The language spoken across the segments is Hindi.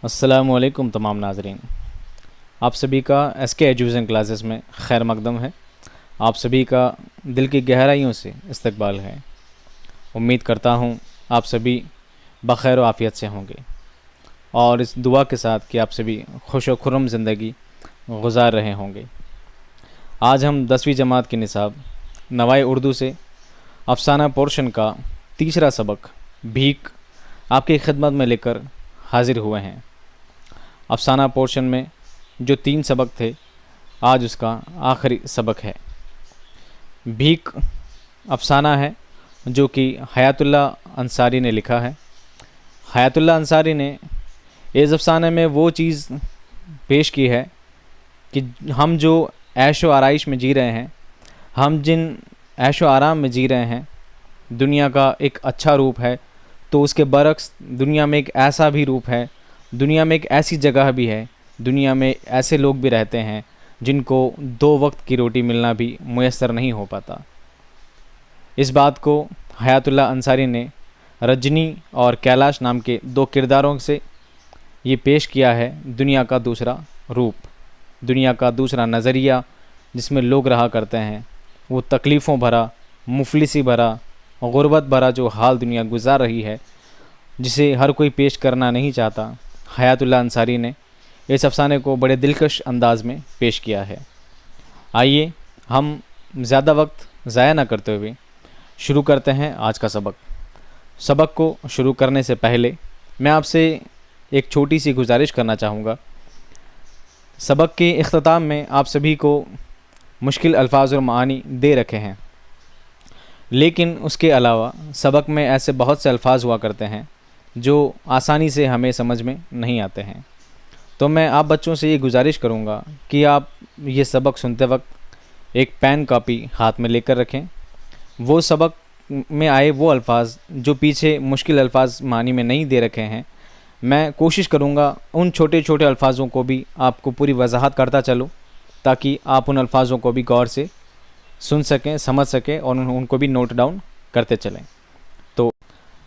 अस्सलामुअलैकुम तमाम नाज़रीन, आप सभी का एसके एजुकेशन क्लासेस में खैर मकदम है। आप सभी का दिल की गहराइयों से इस्तकबाल है। उम्मीद करता हूँ आप सभी बख़ैर व आफ़ियत से होंगे और इस दुआ के साथ कि आप सभी खुश व खुर्रम ज़िंदगी गुजार रहे होंगे। आज हम 10वीं जमात की निसाब नवाए उर्दू से अफ़साना पोर्शन का तीसरा सबक भीख आपकी खिदमत में लेकर हाज़िर हुए हैं। अफ़साना पोर्शन में जो 3 सबक थे, आज उसका आखिरी सबक है। भीख अफ़साना है जो कि हयातुल्ला अंसारी ने लिखा है। हयातुल्ला अंसारी ने इस अफ़साने में वो चीज़ पेश की है कि हम जो ऐश व आराइश में जी रहे हैं, हम जिन ऐश व आराम में जी रहे हैं, दुनिया का एक अच्छा रूप है, तो उसके बरक्स दुनिया में एक ऐसा भी रूप है, दुनिया में एक ऐसी जगह भी है, दुनिया में ऐसे लोग भी रहते हैं जिनको 2 वक्त की रोटी मिलना भी मुयस्सर नहीं हो पाता। इस बात को हयातुल्ला अंसारी ने रजनी और कैलाश नाम के 2 किरदारों से ये पेश किया है। दुनिया का दूसरा रूप, दुनिया का दूसरा नज़रिया जिसमें लोग रहा करते हैं, वो तकलीफ़ों भरा, मुफलिसी भरा, गुर्बत भरा जो हाल दुनिया गुजार रही है, जिसे हर कोई पेश करना नहीं चाहता, हयातुल्ला अंसारी ने इस अफ़साने को बड़े दिलकश अंदाज में पेश किया है। आइए हम ज़्यादा वक्त ज़ाया ना करते हुए शुरू करते हैं आज का सबक। सबक को शुरू करने से पहले मैं आपसे एक छोटी सी गुजारिश करना चाहूँगा। सबक के इख्तिताम में आप सभी को मुश्किल अल्फाज और मानी दे रखे हैं, लेकिन उसके अलावा सबक में ऐसे बहुत से अल्फाज हुआ करते हैं जो आसानी से हमें समझ में नहीं आते हैं। तो मैं आप बच्चों से ये गुजारिश करूँगा कि आप ये सबक सुनते वक्त एक पेन कॉपी हाथ में लेकर रखें। वो सबक में आए वो अल्फाज जो पीछे मुश्किल अल्फाज मानी में नहीं दे रखे हैं, मैं कोशिश करूँगा उन छोटे छोटे अल्फाजों को भी आपको पूरी वजाहत करता चलूँ, ताकि आप उन अल्फाजों को भी गौर से सुन सकें, समझ सकें और उनको भी नोट डाउन करते चलें। तो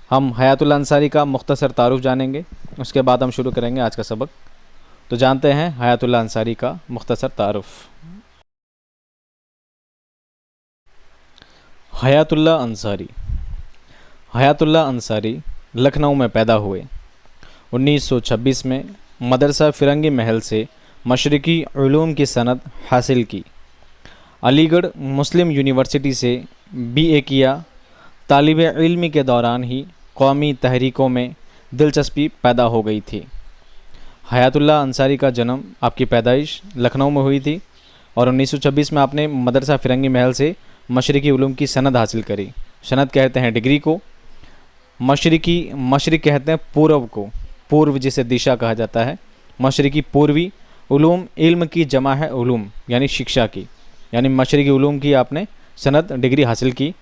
हम हयातुल्ला अंसारी का मुख्तसर तारुफ जानेंगे, उसके बाद हम शुरू करेंगे आज का सबक। तो जानते हैं हयातुल्ला अंसारी का मुख्तसर तारुफ। हयातुल्ला अंसारी। हयातुल्ला अंसारी लखनऊ में पैदा हुए। 1926 में मदरसा फ़िरंगी महल से मशरिकी उलूम की सनद हासिल की। अलीगढ़ मुस्लिम यूनिवर्सिटी से BA किया। तालिब इल्मी के दौरान ही कौमी तहरीकों में दिलचस्पी पैदा हो गई थी। हयातुल्ला अंसारी का जन्म, आपकी पैदाइश लखनऊ में हुई थी और 1926 में आपने मदरसा फ़िरंगी महल से मशरिकी उलूम की सनद हासिल करी। सनद कहते हैं डिग्री को, मशरिक कहते हैं पूर्व को, पूर्व जिसे दिशा कहा जाता है। मशरिकी पूर्वी उलूम इल्म की जमा है उलूम यानी शिक्षा की, यानी मशरिकी उलूम की आपने सनद डिग्री हासिल की।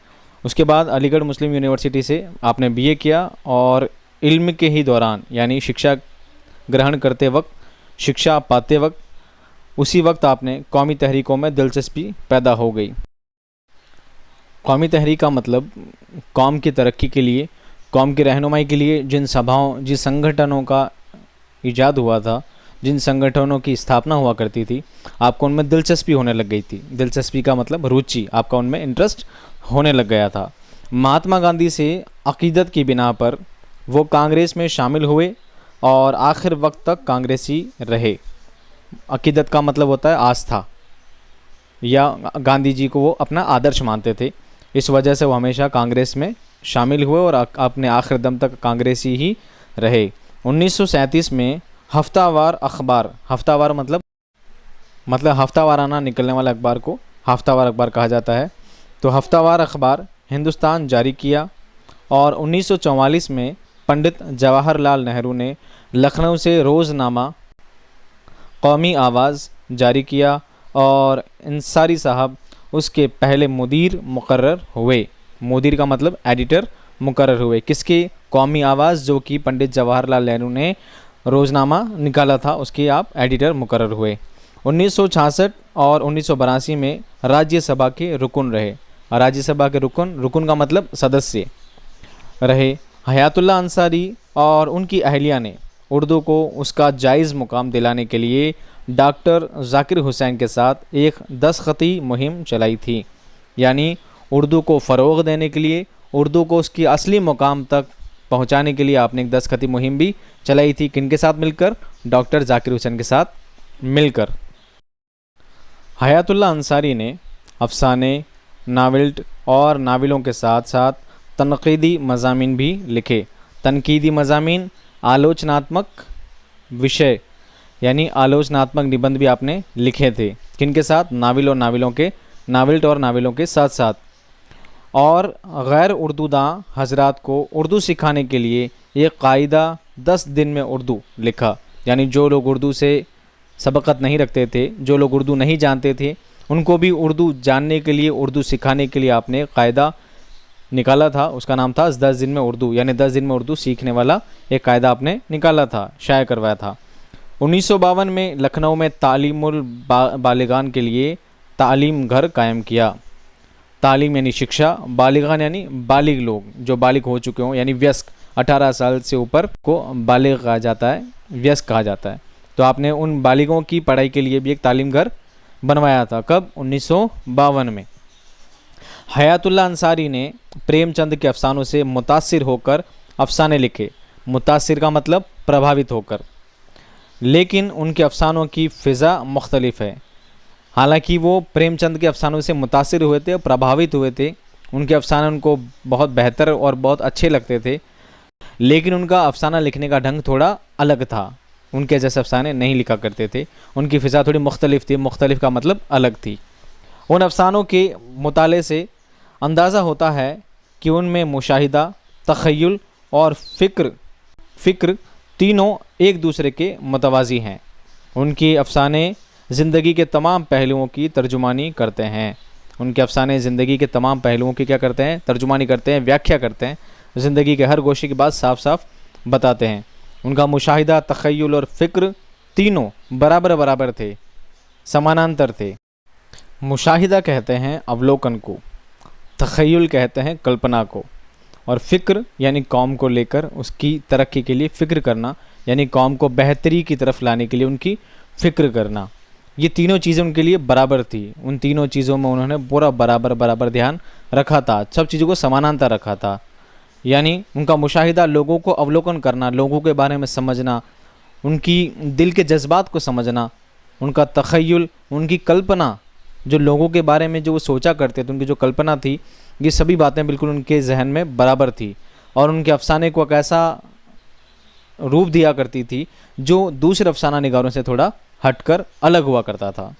उसके बाद अलीगढ़ मुस्लिम यूनिवर्सिटी से आपने BA किया और इल्म के ही दौरान यानी शिक्षा ग्रहण करते वक्त, शिक्षा पाते वक्त, उसी वक्त आपने कौमी तहरीकों में दिलचस्पी पैदा हो गई। कौमी तहरीक का मतलब कौम की तरक्की के लिए, कौम की रहनुमाई के लिए जिन सभाओं, जिन संगठनों का ईजाद हुआ था, जिन संगठनों की स्थापना हुआ करती थी, आपको उनमें दिलचस्पी होने लग गई थी। दिलचस्पी का मतलब रुचि, आपका उनमें इंटरेस्ट होने लग गया था। महात्मा गांधी से अकीदत की बिना पर वो कांग्रेस में शामिल हुए और आखिर वक्त तक कांग्रेसी रहे। अकीदत का मतलब होता है आस्था, या गांधी जी को वो अपना आदर्श मानते थे, इस वजह से वो हमेशा कांग्रेस में शामिल हुए और अपने आखिर दम तक कांग्रेसी ही रहे। 1937 में हफ्तावार अखबार, हफ्तावार मतलब हफ्तावाराना निकलने वाला अखबार को हफ्तावार अखबार कहा जाता है, तो हफ्तावार अखबार हिंदुस्तान जारी किया और 1944 में पंडित जवाहरलाल नेहरू ने लखनऊ से रोज़नामा कौमी आवाज़ जारी किया और अंसारी साहब उसके पहले मुदीर मुकर्रर हुए। मुदीर का मतलब एडिटर मुकर्रर हुए। किसके? कौमी आवाज़, जो कि पंडित जवाहरलाल नेहरू ने रोज़नामा निकाला था, उसके आप एडिटर मुकर्रर हुए। 1966 और 1982 में राज्यसभा के रुकन रहे। राज्यसभा के रुकन का मतलब सदस्य रहे। हयातुल्ला अंसारी और उनकी अहलिया ने उर्दू को उसका जायज़ मुकाम दिलाने के लिए डॉक्टर ज़ाकिर हुसैन के साथ एक 10 ख़ती मुहिम चलाई थी। यानी उर्दू को फ़रोग़ देने के लिए, उर्दू को उसकी असली मुकाम तक पहुंचाने के लिए आपने एक 10 ख़ती मुहिम भी चलाई थी। किन के साथ मिलकर? डॉक्टर ज़ाकिर हुसैन के साथ मिलकर। हयातुल्लाह अंसारी ने अफ़साने, नावल्ट और नावलों के साथ साथ तनक़ीदी मज़ामीन भी लिखे। तनकीदी मज़ामीन आलोचनात्मक विषय यानी आलोचनात्मक निबंध भी आपने लिखे थे। किन के साथ? नावल्ट और नावलों के साथ साथ। और गैर उर्दूदां हजरात को उर्दू सिखाने के लिए एक कायदा 10 दिन में उर्दू लिखा। यानी जो लोग उर्दू से सबक़त नहीं रखते थे, जो लोग उर्दू नहीं जानते थे, उनको भी उर्दू जानने के लिए, उर्दू सिखाने के लिए आपने कायदा निकाला था। उसका नाम था 10 दिन में उर्दू, यानी 10 दिन में उर्दू सीखने वाला एक कायदा आपने निकाला था, शाया करवाया था। 1952 में लखनऊ में तालीमुल बालिगान के लिए तालीम घर कायम किया। तालीम यानी शिक्षा, बालिगान यानी बालिग लोग, जो बालिग हो चुके हों, यानी व्यस्क, 18 साल से ऊपर को बालिग कहा जाता है, व्यस्क कहा जाता है। तो आपने उन बालिगों की पढ़ाई के लिए भी एक तालीम घर बनवाया था। कब? 1952 में। हयातुल्लाह अंसारी ने प्रेमचंद के अफसानों से मुतासिर होकर अफसाने लिखे। मुतासिर का मतलब प्रभावित होकर, लेकिन उनके अफसानों की फ़िज़ा मुख्तलिफ है। हालांकि वो प्रेमचंद के अफसानों से मुतासिर हुए थे, प्रभावित हुए थे, उनके अफसाने उनको बहुत बेहतर और बहुत अच्छे लगते थे, लेकिन उनका अफसाना लिखने का ढंग थोड़ा अलग था। उनके जैसे अफसाने नहीं लिखा करते थे, उनकी फ़िज़ा थोड़ी मुख्तलिफ थी। मुख्तलिफ का मतलब अलग थी। उन अफसानों के मुताले से अंदाज़ा होता है कि उनमें मुशाहिदा, तख़य्युल और फ़िक्र तीनों एक दूसरे के मुतवाज़ी हैं। उनके अफसाने ज़िंदगी के तमाम पहलुओं की तर्जुमानी करते हैं। उनके अफसाने ज़िंदगी के तमाम पहलुओं की क्या करते हैं? तर्जुमानी करते हैं, व्याख्या करते हैं। ज़िंदगी के हर गोशे की बात साफ साफ बताते हैं। उनका मुशाहिदा, तख़य्युल और फ़िक्र तीनों बराबर बराबर थे, समानांतर थे। मुशाहिदा कहते हैं अवलोकन को, तख़य्युल कहते हैं कल्पना को, और फ़िक्र यानी कौम को लेकर उसकी तरक्की के लिए फ़िक्र करना, यानी कौम को बेहतरी की तरफ लाने के लिए उनकी फ़िक्र करना। ये तीनों चीज़ें उनके लिए बराबर थी। उन तीनों चीज़ों में उन्होंने पूरा बराबर ध्यान रखा था, सब चीज़ों को समानांतर रखा था। यानी उनका मुशाहिदा लोगों को अवलोकन करना, लोगों के बारे में समझना, उनकी दिल के जज्बात को समझना। उनका तख़य्युल, उनकी कल्पना, जो लोगों के बारे में जो वो सोचा करते थे, उनकी जो कल्पना थी, ये सभी बातें बिल्कुल उनके जहन में बराबर थी। और उनके अफसाने को एक ऐसा रूप दिया करती थी जो दूसरे अफसाना निगारों से थोड़ा हटकर अलग हुआ करता था।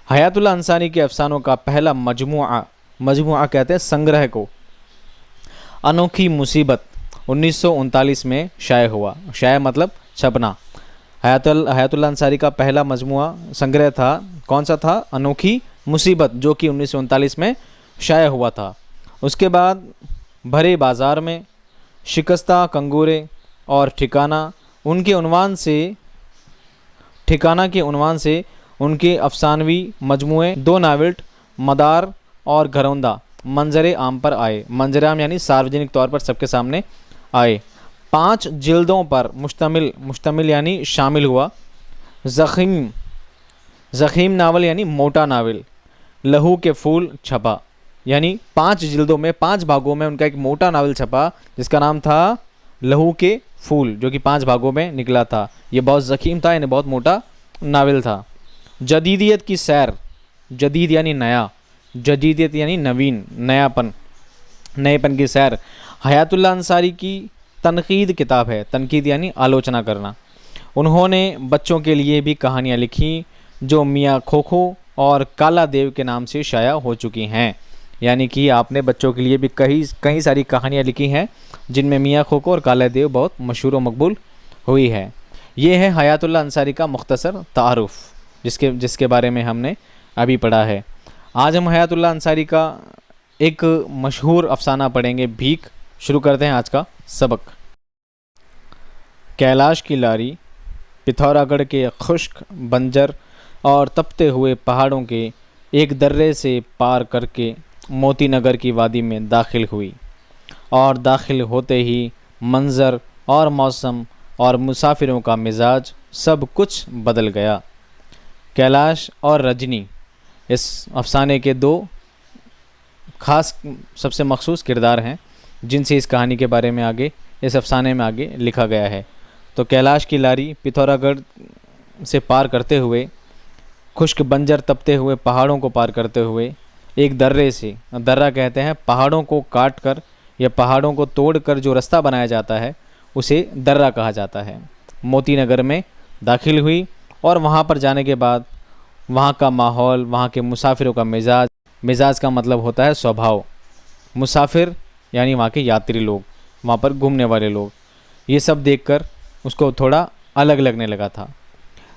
हयातुल्लाह अंसारी के अफसानों का पहला मजमुआ कहते हैं संग्रह को, अनोखी मुसीबत 1939 में शाया हुआ। शाया मतलब छपना। हयातुल्लाह अंसारी का पहला मजमुआ संग्रह था, कौन सा था? अनोखी मुसीबत, जो कि 1939 में शाया हुआ था। उसके बाद भरे बाज़ार में, शिकस्ता कंगूरे और ठिकाना के उन्वान से उनके अफसानवी मजमुए 2 नावल्ट मदार और घरौंदा मंजर आम पर आए। मंजर आम यानी सार्वजनिक तौर पर सबके सामने आए। 5 जिल्दों पर मुश्तमिल यानी शामिल हुआ। ज़ख़ीम नावल यानी मोटा नावल। लहू के फूल छपा, यानी 5 जिल्दों में, 5 भागों में उनका एक मोटा नावल छपा जिसका नाम था लहू के फूल, जो कि 5 भागों में निकला था। ये बहुत ज़ख़ीम था, यानी बहुत मोटा नावल था। जदीदियत की सैर, जदीद यानी नया, जदीदियत यानी नवीन, नएपन की सैर हयातुल्लाह अंसारी की तनकीद किताब है। तनकीद यानी आलोचना करना। उन्होंने बच्चों के लिए भी कहानियाँ लिखी जो मियाँ खोखो और काला देव के नाम से शाया हो चुकी हैं। यानी कि आपने बच्चों के लिए भी कई सारी कहानियाँ लिखी हैं जिनमें मियाँ खोखो और काला देव बहुत मशहूर व मकबूल हुई है। ये है हयातुल्लाह अंसारी का मुख्तसर तारुफ, जिसके बारे में हमने अभी पढ़ा है। आज हम हयातुल्लाह अंसारी का एक मशहूर अफसाना पढ़ेंगे, भीख। शुरू करते हैं आज का सबक। कैलाश की लारी पिथौरागढ़ के खुश्क, बंजर और तपते हुए पहाड़ों के एक दर्रे से पार करके मोती नगर की वादी में दाखिल हुई, और दाखिल होते ही मंज़र और मौसम और मुसाफिरों का मिजाज, सब कुछ बदल गया। कैलाश और रजनी इस अफसाने के दो खास सबसे मखसूस किरदार हैं जिनसे इस कहानी के बारे में आगे इस अफसाने में आगे लिखा गया है। तो कैलाश की लारी पिथौरागढ़ से पार करते हुए, खुश्क बंजर तपते हुए पहाड़ों को पार करते हुए एक दर्रे से, दर्रा कहते हैं पहाड़ों को काट कर या पहाड़ों को तोड़कर जो रास्ता बनाया जाता है उसे दर्रा कहा जाता है, मोती नगर में दाखिल हुई। और वहाँ पर जाने के बाद वहाँ का माहौल, वहाँ के मुसाफिरों का मिजाज, मिजाज का मतलब होता है स्वभाव, मुसाफिर यानी वहाँ के यात्री लोग, वहाँ पर घूमने वाले लोग, ये सब देखकर उसको थोड़ा अलग लगने लगा था।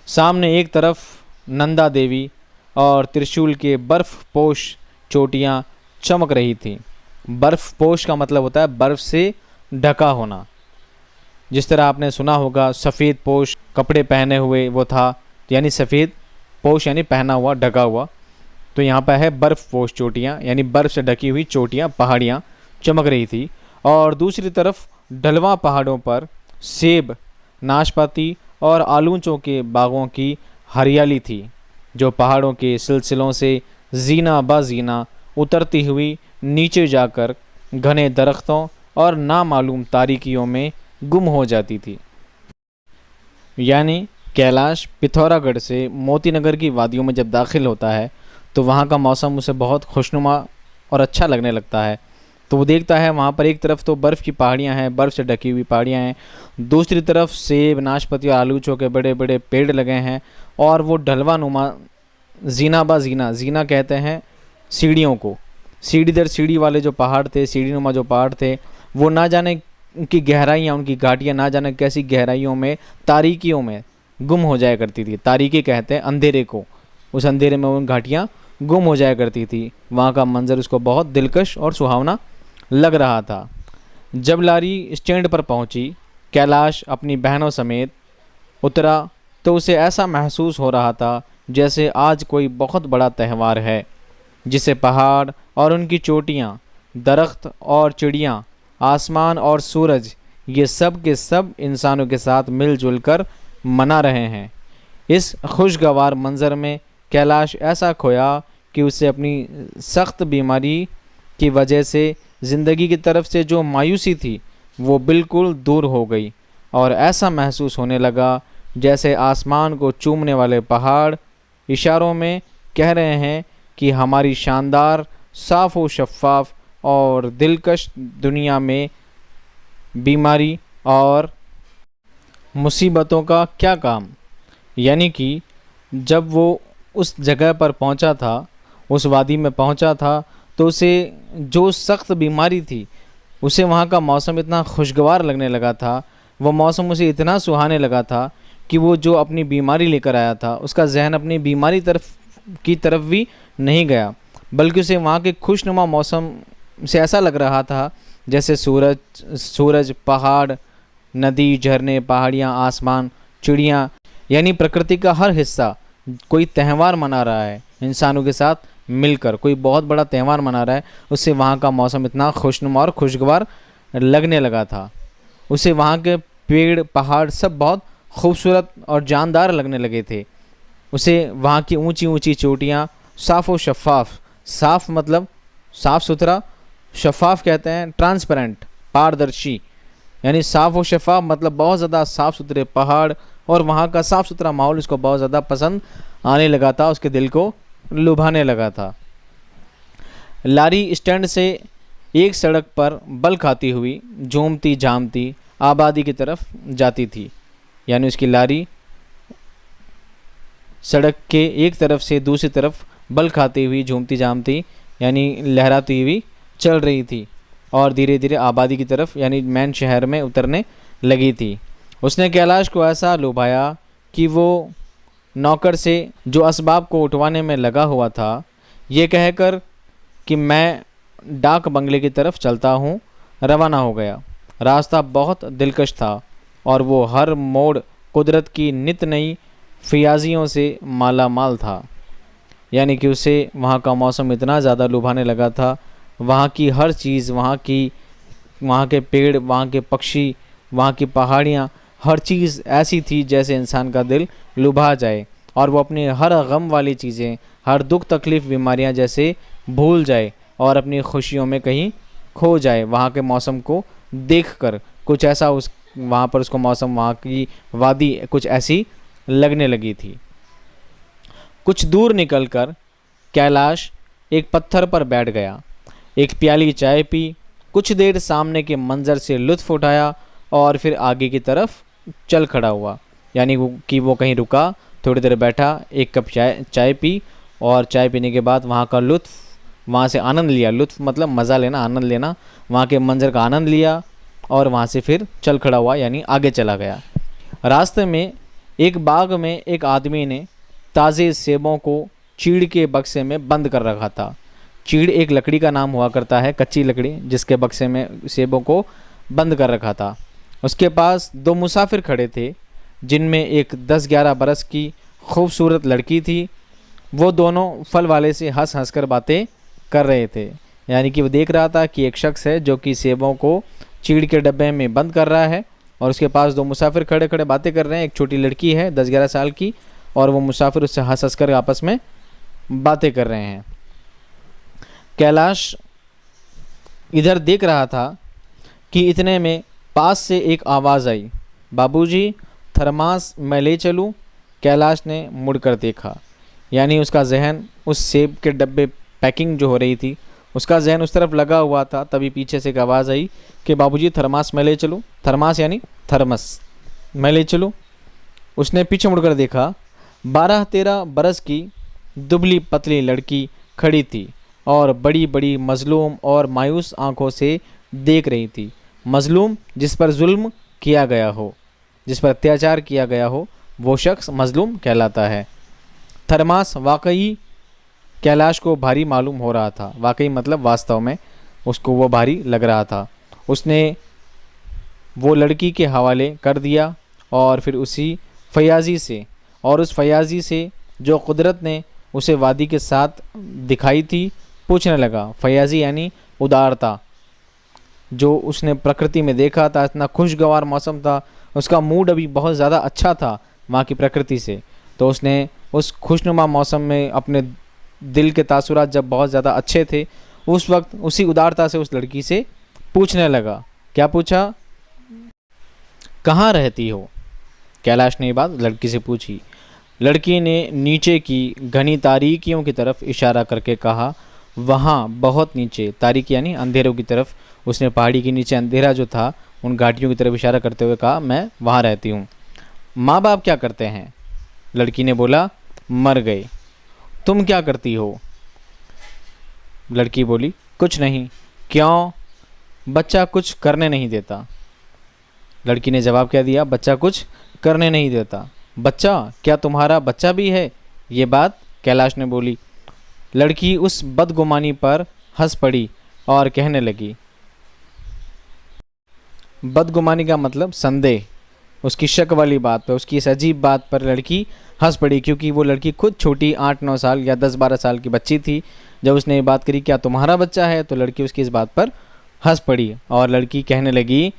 सामने एक तरफ नंदा देवी और त्रिशूल के बर्फ़ पोश चोटियाँ चमक रही थीं। बर्फ़ पोश का मतलब होता है बर्फ़ से ढका होना। जिस तरह आपने सुना होगा सफ़ेद पोश कपड़े पहने हुए वो था, तो यानी सफ़ेद पोश यानी पहना हुआ, ढका हुआ। तो यहाँ पर है बर्फ़ पोश चोटियाँ, यानी बर्फ़ से ढकी हुई चोटियाँ, पहाड़ियाँ चमक रही थी। और दूसरी तरफ ढलवां पहाड़ों पर सेब, नाशपाती और आलूचों के बागों की हरियाली थी, जो पहाड़ों के सिलसिलों से जीना बाजीना उतरती हुई नीचे जाकर घने दरख्तों और नामालूम तारीकियों में गुम हो जाती थी। यानी कैलाश पिथौरागढ़ से मोतीनगर की वादियों में जब दाखिल होता है तो वहाँ का मौसम उसे बहुत खुशनुमा और अच्छा लगने लगता है। तो वो देखता है वहाँ पर एक तरफ तो बर्फ़ की पहाड़ियाँ हैं, बर्फ़ से ढकी हुई पहाड़ियाँ हैं, दूसरी तरफ सेब, नाशपाती और आलूचों के बड़े बड़े पेड़ लगे हैं, और वो ढलवा नुमा जीना बा जीना, जीना कहते हैं सीढ़ियों को, सीढ़ी दर सीढ़ी वाले जो पहाड़ थे, सीढ़ी नुमा जो पहाड़ थे, वो ना जाने उनकी गहराइयाँ, उनकी घाटियाँ ना जाने कैसी गहराइयों में, तारीकियों में गुम हो जाया करती थी। तारीकी कहते हैं अंधेरे को, उस अंधेरे में उन घाटियाँ गुम हो जाया करती थी। वहाँ का मंजर उसको बहुत दिलकश और सुहावना लग रहा था। जब लारी स्टैंड पर पहुंची, कैलाश अपनी बहनों समेत उतरा तो उसे ऐसा महसूस हो रहा था जैसे आज कोई बहुत बड़ा त्यौहार है, जिसे पहाड़ और उनकी चोटियाँ, दरख्त और चिड़ियाँ, आसमान और सूरज, ये सब के सब इंसानों के साथ मिलजुल कर मना रहे हैं। इस खुशगवार मंज़र में कैलाश ऐसा खोया कि उसे अपनी सख्त बीमारी की वजह से ज़िंदगी की तरफ से जो मायूसी थी वो बिल्कुल दूर हो गई, और ऐसा महसूस होने लगा जैसे आसमान को चूमने वाले पहाड़ इशारों में कह रहे हैं कि हमारी शानदार, साफ़ व शफ़ाफ़ और दिलकश दुनिया में बीमारी और मुसीबतों का क्या काम। यानी कि जब वो उस जगह पर पहुंचा था, उस वादी में पहुंचा था, तो उसे जो सख्त बीमारी थी उसे वहाँ का मौसम इतना खुशगवार लगने लगा था, वो मौसम उसे इतना सुहाने लगा था कि वो जो अपनी बीमारी लेकर आया था उसका जहन अपनी बीमारी की तरफ भी नहीं गया, बल्कि उसे वहाँ के खुशनुमा मौसम से ऐसा लग रहा था जैसे सूरज, पहाड़, नदी, झरने, पहाड़ियाँ, आसमान, चिड़ियाँ, यानी प्रकृति का हर हिस्सा कोई त्यौहार मना रहा है, इंसानों के साथ मिलकर कोई बहुत बड़ा त्यौहार मना रहा है। उससे वहाँ का मौसम इतना खुशनुमा और खुशगवार लगने लगा था। उसे वहाँ के पेड़, पहाड़ सब बहुत खूबसूरत और जानदार लगने लगे थे। उसे वहाँ की ऊंची ऊंची चोटियाँ, साफ़ व शफ़ाफ़, साफ़ मतलब साफ़ सुथरा, शफ़ाफ़ कहते हैं ट्रांसपेरेंट, पारदर्शी, यानी साफ़ व शफ़ाफ़ मतलब बहुत ज़्यादा साफ़ सुथरे पहाड़, और वहाँ का साफ़ सुथरा माहौल उसको बहुत ज़्यादा पसंद आने लगा था, उसके दिल को लुभाने लगा था। लारी स्टैंड से एक सड़क पर बल खाती हुई झूमती झामती आबादी की तरफ जाती थी। यानी उसकी लारी सड़क के एक तरफ से दूसरी तरफ बल खाती हुई, झूमती झामती यानी लहराती हुई चल रही थी, और धीरे धीरे आबादी की तरफ यानी मेन शहर में उतरने लगी थी। उसने कैलाश को ऐसा लुभाया कि वो नौकर से, जो असबाब को उठवाने में लगा हुआ था, ये कहकर कि मैं डाक बंगले की तरफ चलता हूँ, रवाना हो गया। रास्ता बहुत दिलकश था और वो हर मोड़ कुदरत की नित नई फ़ियाज़ियों से माला माल था। यानी कि उसे वहाँ का मौसम इतना ज़्यादा लुभाने लगा था, वहाँ की हर चीज़, वहाँ के पेड़, वहाँ के पक्षी, वहाँ की पहाड़ियाँ, हर चीज़ ऐसी थी जैसे इंसान का दिल लुभा जाए और वो अपनी हर गम वाली चीज़ें, हर दुख तकलीफ़ बीमारियां जैसे भूल जाए और अपनी खुशियों में कहीं खो जाए। वहाँ के मौसम को देखकर कुछ ऐसा उस वहाँ पर उसको मौसम, वहाँ की वादी कुछ ऐसी लगने लगी थी। कुछ दूर निकलकर कैलाश एक पत्थर पर बैठ गया, एक प्याली चाय पी, कुछ देर सामने के मंजर से लुत्फ़ उठाया और फिर आगे की तरफ चल खड़ा हुआ। यानी वो कहीं रुका, थोड़ी देर बैठा, एक कप चाय पी और चाय पीने के बाद वहाँ का लुत्फ़, वहाँ से आनंद लिया। लुत्फ़ मतलब मज़ा लेना, आनंद लेना, वहाँ के मंजर का आनंद लिया और वहाँ से फिर चल खड़ा हुआ, यानी आगे चला गया। रास्ते में एक बाग में एक आदमी ने ताज़े सेबों को चीड़ के बक्से में बंद कर रखा था। चीड़ एक लकड़ी का नाम हुआ करता है, कच्ची लकड़ी, जिसके बक्से में सेबों को बंद कर रखा था। उसके पास दो मुसाफिर खड़े थे, जिनमें एक 10-11 बरस की खूबसूरत लड़की थी। वो दोनों फल वाले से हंस हंस कर बातें कर रहे थे। यानी कि वो देख रहा था कि एक शख्स है जो कि सेबों को चीड़ के डब्बे में बंद कर रहा है और उसके पास दो मुसाफिर खड़े खड़े बातें कर रहे हैं। एक छोटी लड़की है 10-11 साल की और वो मुसाफिर उससे हंस हंस कर आपस में बातें कर रहे हैं। कैलाश इधर देख रहा था कि इतने में पास से एक आवाज़ आई, बाबूजी थर्मास मैं ले चलूँ? कैलाश ने मुड़कर देखा, यानी उसका जहन उस सेब के डब्बे पैकिंग जो हो रही थी, उसका जहन उस तरफ लगा हुआ था। तभी पीछे से एक आवाज़ आई कि बाबूजी थर्मास मैं ले चलूँ? थर्मास यानी थर्मस, मैं ले चलूँ? उसने पीछे मुड़कर देखा, 12-13 बरस की दुबली पतली लड़की खड़ी थी और बड़ी बड़ी मजलूम और मायूस आंखों से देख रही थी। मजलूम जिस पर जुल्म किया गया हो, जिस पर अत्याचार किया गया हो, वो शख्स मजलूम कहलाता है। थर्मास वाकई कैलाश को भारी मालूम हो रहा था। वाकई मतलब वास्तव में उसको वो भारी लग रहा था। उसने वो लड़की के हवाले कर दिया और फिर उसी फयाजी से, और उस फयाजी से जो कुदरत ने उसे वादी के साथ दिखाई थी, पूछने लगा। फयाजी यानी उदारता, जो उसने प्रकृति में देखा था। इतना खुशगवार मौसम था, उसका मूड अभी बहुत ज़्यादा अच्छा था वहाँ की प्रकृति से। तो उसने उस खुशनुमा मौसम में अपने दिल के तासुरात जब बहुत ज़्यादा अच्छे थे, उस वक्त उसी उदारता से उस लड़की से पूछने लगा। क्या पूछा? कहाँ रहती हो? कैलाश ने ये बात लड़की से पूछी। लड़की ने नीचे की घनी तारीकियों की तरफ इशारा करके कहा, वहाँ बहुत नीचे। तारीकी यानी अंधेरों की तरफ। उसने पहाड़ी के नीचे अंधेरा जो था, उन घाटियों की तरफ इशारा करते हुए कहा, मैं वहाँ रहती हूँ। माँ बाप क्या करते हैं? लड़की ने बोला, मर गए। तुम क्या करती हो? लड़की बोली, कुछ नहीं। क्यों? बच्चा कुछ करने नहीं देता। लड़की ने जवाब क्या दिया? बच्चा कुछ करने नहीं देता। बच्चा? क्या तुम्हारा बच्चा भी है? ये बात कैलाश ने बोली। लड़की उस बदगुमानी पर हंस पड़ी और कहने लगी, बदगुमानी का मतलब संदेह, उसकी शक वाली बात पर, उसकी इस अजीब बात पर लड़की हंस पड़ी, क्योंकि वो लड़की खुद छोटी 8-9 साल या 10-12 साल की बच्ची थी। जब उसने ये बात करी, क्या तुम्हारा बच्चा है, तो लड़की उसकी इस बात पर हंस पड़ी और लड़की कहने लगी,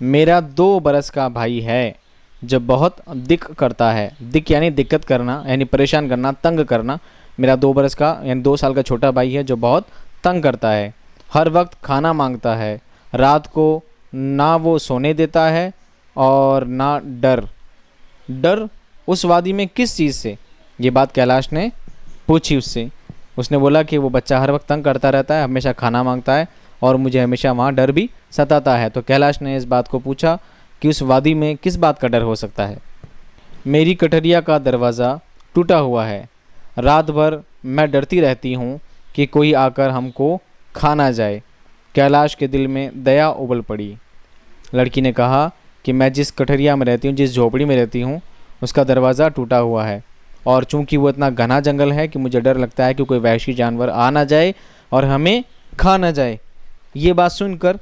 मेरा 2 बरस का भाई है जो बहुत दिक करता है। दिक यानी दिक्कत करना, यानी परेशान करना, तंग करना। मेरा 2 बरस का यानी 2 साल का छोटा भाई है जो बहुत तंग करता है, हर वक्त खाना मांगता है, रात को ना वो सोने देता है और ना डर। डर उस वादी में किस चीज़ से? ये बात कैलाश ने पूछी उससे। उसने बोला कि वो बच्चा हर वक्त तंग करता रहता है, हमेशा खाना मांगता है और मुझे हमेशा वहाँ डर भी सताता है। तो कैलाश ने इस बात को पूछा कि उस वादी में किस बात का डर हो सकता है। मेरी कटरिया का दरवाज़ा टूटा हुआ है, रात भर मैं डरती रहती हूँ कि कोई आकर हमको खा ना जाए। कैलाश के दिल में दया उबल पड़ी। लड़की ने कहा कि मैं जिस कटरिया में रहती हूँ, जिस झोपड़ी में रहती हूँ, उसका दरवाज़ा टूटा हुआ है और चूंकि वो इतना घना जंगल है कि मुझे डर लगता है कि कोई वहशी जानवर आ ना जाए और हमें खा ना जाए। ये बात सुनकर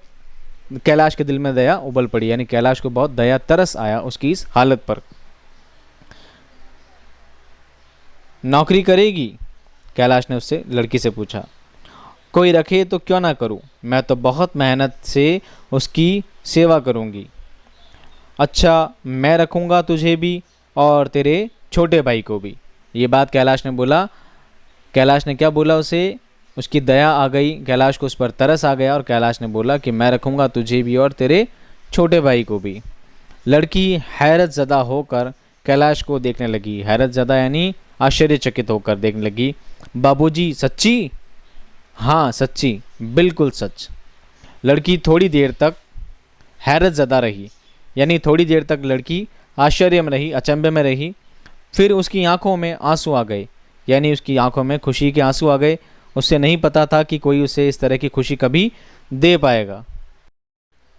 कैलाश के दिल में दया उबल पड़ी, यानी कैलाश को बहुत दया तरस आया उसकी इस हालत पर। नौकरी करेगी? कैलाश ने उससे लड़की से पूछा। कोई रखे तो क्यों ना करूं, मैं तो बहुत मेहनत से उसकी सेवा करूंगी। अच्छा मैं रखूँगा तुझे भी और तेरे छोटे भाई को भी। ये बात कैलाश ने बोला। कैलाश ने क्या बोला उसे? उसकी दया आ गई, कैलाश को उस पर तरस आ गया और कैलाश ने बोला कि मैं रखूँगा तुझे भी और तेरे छोटे भाई को भी। लड़की हैरत ज़दा होकर कैलाश को देखने लगी। हैरत ज़दा यानी आश्चर्यचकित होकर देखने लगी। बाबूजी सच्ची? हाँ सच्ची, बिल्कुल सच। लड़की थोड़ी देर तक हैरत ज़दा रही, यानी थोड़ी देर तक लड़की आश्चर्य में रही, अचंभे में रही। फिर उसकी आंखों में आंसू आ गए, यानी उसकी आंखों में खुशी के आंसू आ गए। उससे नहीं पता था कि कोई उसे इस तरह की खुशी कभी दे पाएगा।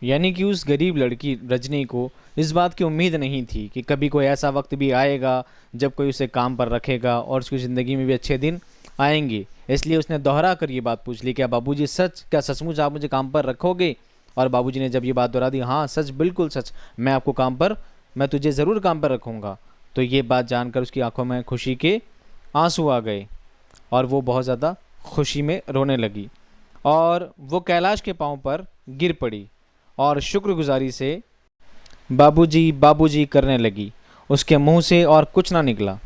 यानी कि उस गरीब लड़की रजनी को इस बात की उम्मीद नहीं थी कि कभी कोई ऐसा वक्त भी आएगा जब कोई उसे काम पर रखेगा और उसकी ज़िंदगी में भी अच्छे दिन आएंगे। इसलिए उसने दोहरा कर ये बात पूछ ली, क्या बाबूजी सच, क्या सचमुच आप मुझे काम पर रखोगे? और बाबूजी ने जब ये बात दोहरा दी, हाँ सच, बिल्कुल सच, मैं आपको काम पर, मैं तुझे ज़रूर काम पर रखूँगा। तो ये बात जानकर उसकी आंखों में खुशी के आंसू आ गए और वो बहुत ज़्यादा खुशी में रोने लगी और वो कैलाश के पाँव पर गिर पड़ी और शुक्रगुजारी से बाबूजी बाबूजी करने लगी। उसके मुंह से और कुछ ना निकला,